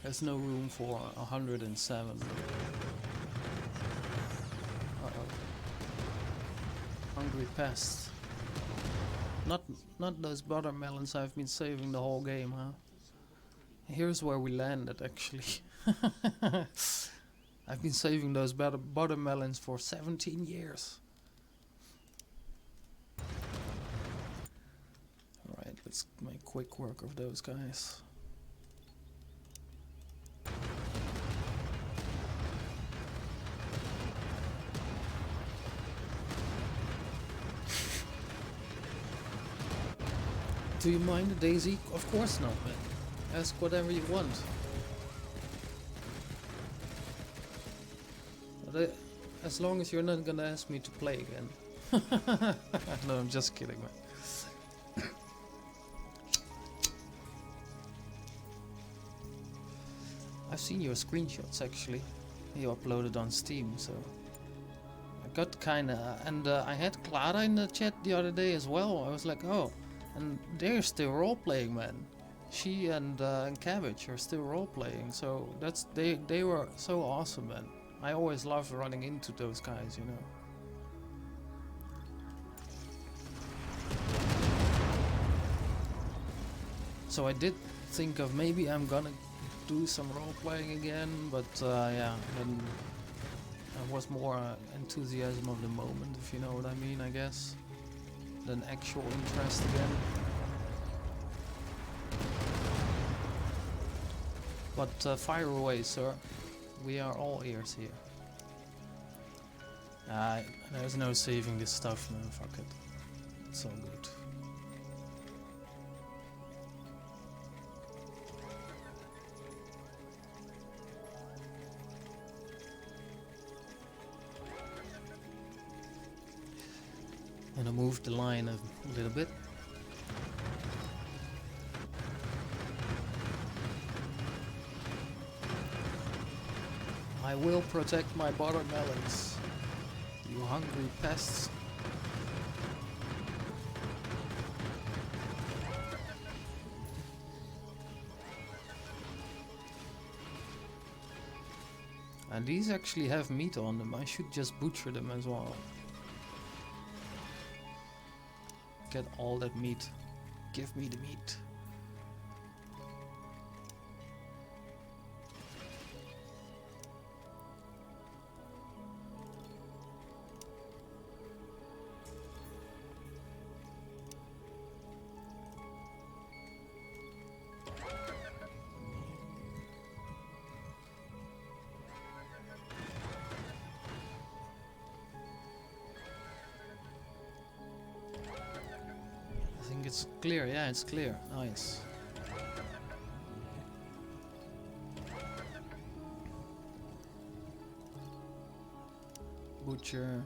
There's no room for 107. Uh-oh. Hungry pest. Not those buttermelons I've been saving the whole game, huh? Here's where we landed, actually. I've been saving those buttermelons for 17 years. Alright, let's make quick work of those guys. Do you mind, Daisy? Of course not, man. Ask whatever you want. But as long as you're not gonna ask me to play again. No, I'm just kidding, man. I've seen your screenshots actually. You uploaded on Steam, so I got kinda. And I had Clara in the chat the other day as well. I was like, oh, and they're still role playing, man. She and Cabbage are still role playing, so they were so awesome, man. I always love running into those guys, you know. So I did think of maybe I'm gonna do some role playing again, but yeah, then I was more enthusiasm of the moment, if you know what I mean, I guess, than actual interest again. But fire away, sir. We are all ears here. There's no saving this stuff, man. Fuck it. It's all good. I'm gonna move the line a little bit. I will protect my buttermelons, you hungry pests. And these actually have meat on them. I should just butcher them as well. Get all that meat. Give me the meat. I think it's clear. Yeah, it's clear. Nice. Butcher,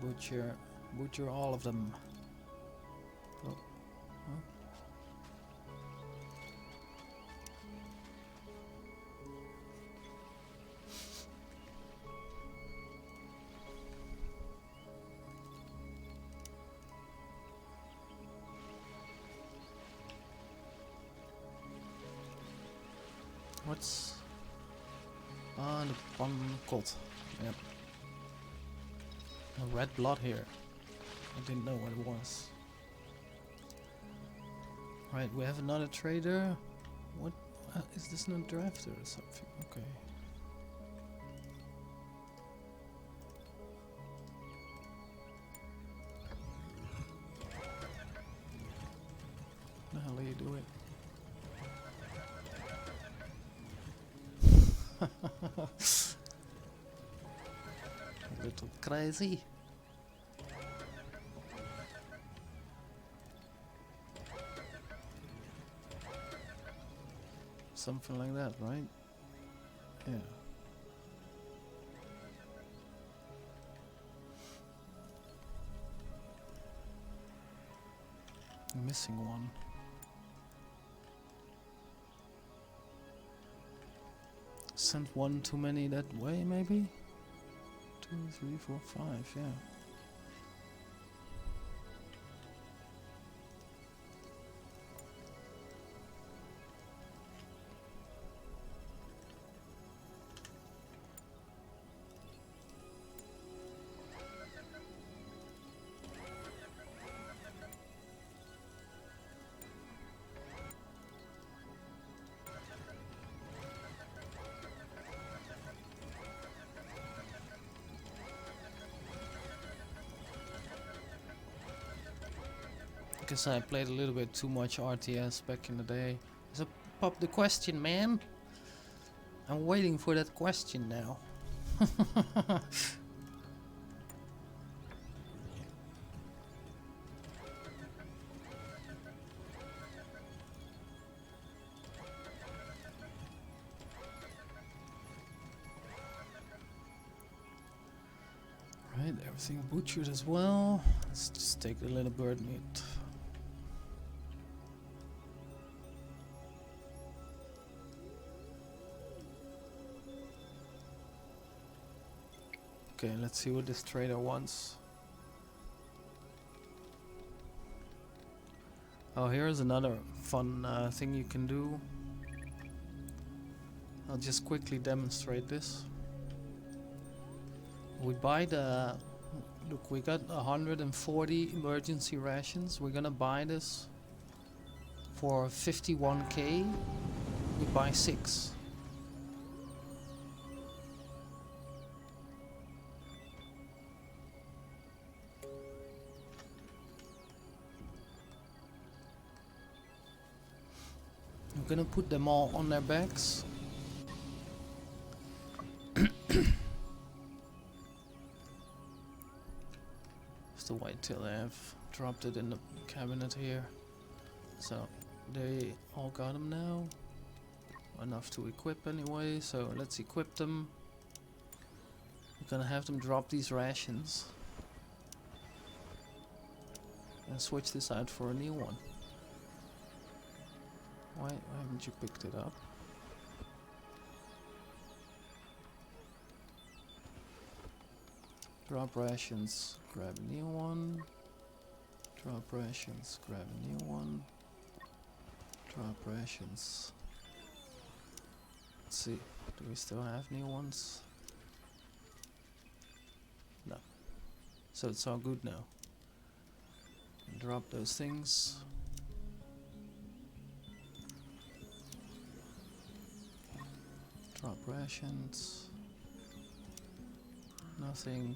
butcher, butcher all of them. Oh. Huh? What's on the pot? Yep. A red blood here. I didn't know what it was. Right, we have another trader. What is this? Not drafter or something? Okay. What the hell are you doing? A little crazy. Something like that, right? Yeah. Missing one. Sent one too many that way, maybe? 2, 3, 4, 5, yeah. Guess I played a little bit too much RTS back in the day. So pop the question, man. I'm waiting for that question now. Right, everything butchered as well. Let's just take the little bird meat. Okay, let's see what this trader wants. Oh, here's another fun thing you can do. I'll just quickly demonstrate this. We buy the... Look, we got 140 emergency rations. We're gonna buy this for 51k. We buy 6. I'm gonna put them all on their backs. Just to wait till I have dropped it in the cabinet here. So they all got them now. Enough to equip anyway, so let's equip them. We're gonna have them drop these rations. And switch this out for a new one. Why haven't you picked it up? Drop rations, grab a new one. Drop rations, grab a new one. Drop rations. Let's see, do we still have new ones? No. So it's all good now. Drop those things. Drop rations. Nothing.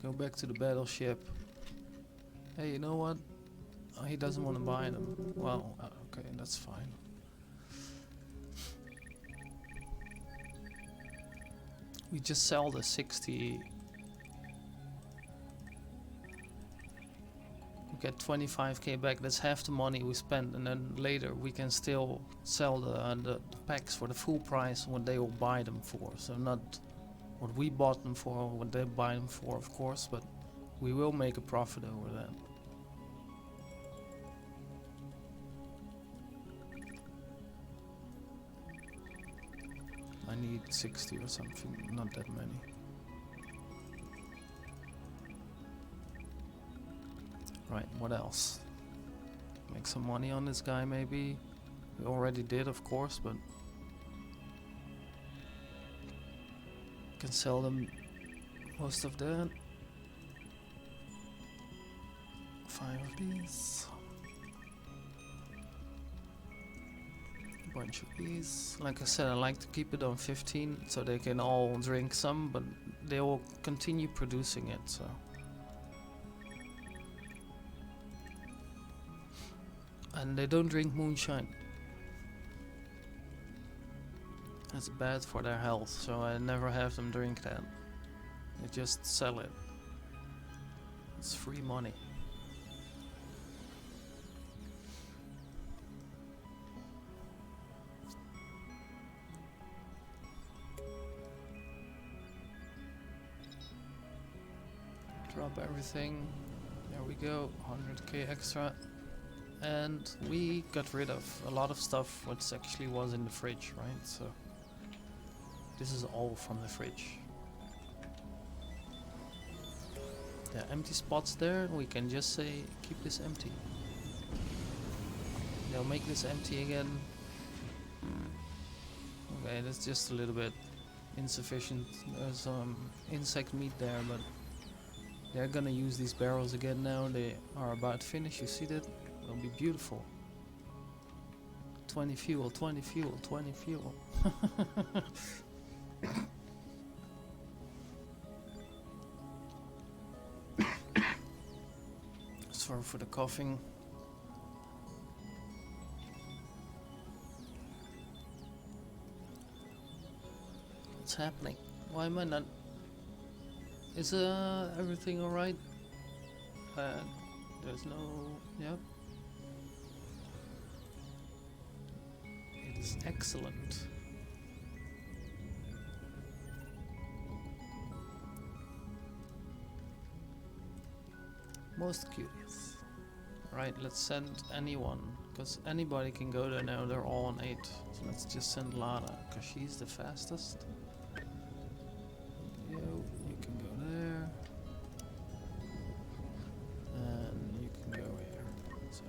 Go back to the battleship. Hey, you know what? Oh, he doesn't want to buy them. Well, okay, that's fine. We just sell the 60. We get 25k back. That's half the money we spent, and then later we can still sell the packs for the full price what they will buy them for. So not what we bought them for, what they buy them for, of course, but we will make a profit over that. I need 60 or something, not that many. Right, what else? Make some money on this guy maybe. We already did, of course, but can sell them most of that. 5 of these. A bunch of these. Like I said, I like to keep it on 15 so they can all drink some, but they will continue producing it, so. And they don't drink moonshine. That's bad for their health, so I never have them drink that. They just sell it. It's free money. Drop everything. There we go, 100k extra. And we got rid of a lot of stuff what actually was in the fridge, right? So this is all from the fridge. Yeah, empty spots there, we can just say keep this empty. They'll make this empty again. Okay, that's just a little bit insufficient. There's some insect meat there, but they're gonna use these barrels again now. They are about finished, you see that? It'll be beautiful. 20 fuel, 20 fuel, 20 fuel. Sorry for the coughing. What's happening? Why am I not? Is everything alright? There's no. Yep. It is excellent. Most curious. Right, let's send anyone, because anybody can go there now. They're all on 8. So let's just send Lada, because she's the fastest. Yo, you can go there. And you can go here. So,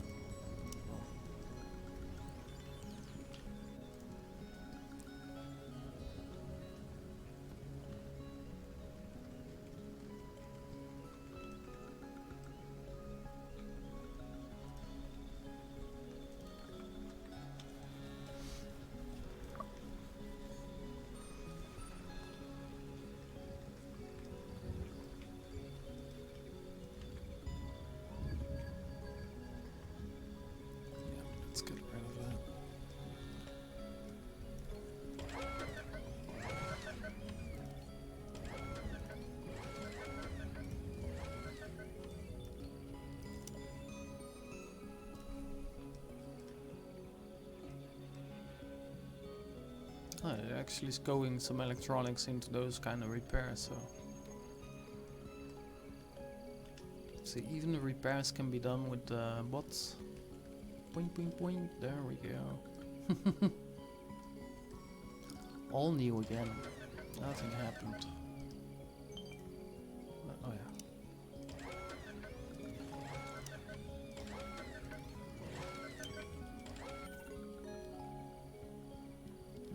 let's get rid of that. Oh, it actually is going some electronics into those kind of repairs, so. See, even the repairs can be done with bots. Boing, boing, boing. There we go. All new again. Nothing happened. Oh yeah.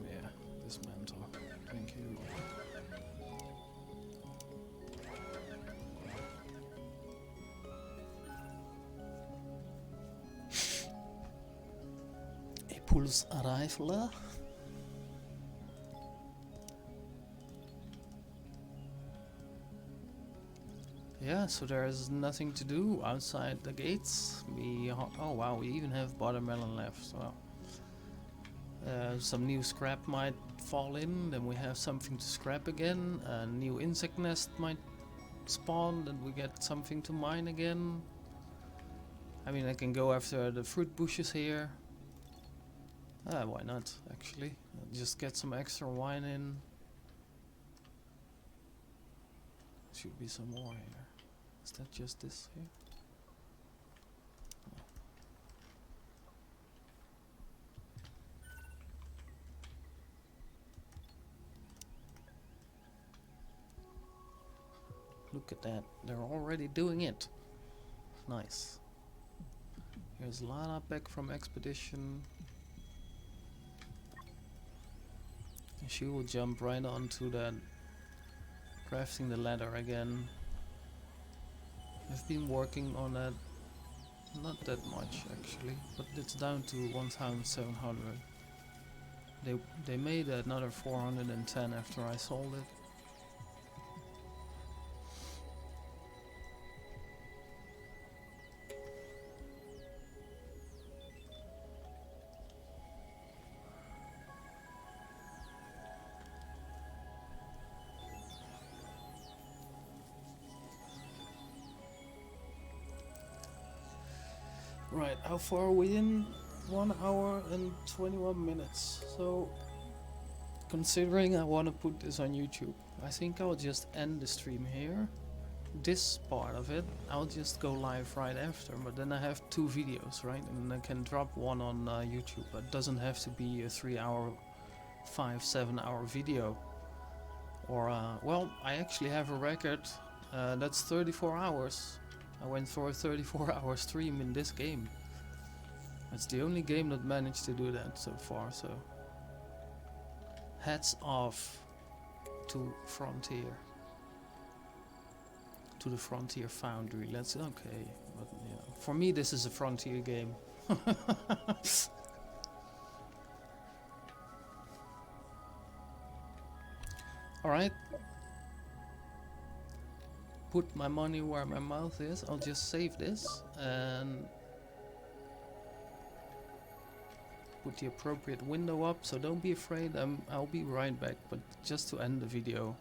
Yeah, dismantle. Thank you. A pulse rifle. Yeah, so there's nothing to do outside the gates. Oh wow, we even have watermelon left. Well, some new scrap might fall in, then we have something to scrap again. A new insect nest might spawn, then we get something to mine again. I mean, I can go after the fruit bushes here. Why not, actually? Just get some extra wine in. Should be some more here. Is that just this here? Oh. Look at that. They're already doing it. Nice. Here's Lana back from expedition. And she will jump right onto that. Crafting the ladder again. I've been working on that, not that much actually, but it's down to 1,700. They made another 410 after I sold it. Right, how far are we in? 1 hour and 21 minutes. So, considering I want to put this on YouTube, I think I'll just end the stream here. This part of it, I'll just go live right after, but then I have 2 videos, right? And I can drop one on YouTube. It doesn't have to be a 3-hour, 5-7-hour video. Or, well, I actually have a record that's 34 hours. I went for a 34-hour stream in this game. It's the only game that managed to do that so far, so hats off to Frontier. To the Frontier Foundry. Okay, but you know, for me this is a Frontier game. Alright. Put my money where my mouth is. I'll just save this and put the appropriate window up, so don't be afraid. I'll be right back, but just to end the video.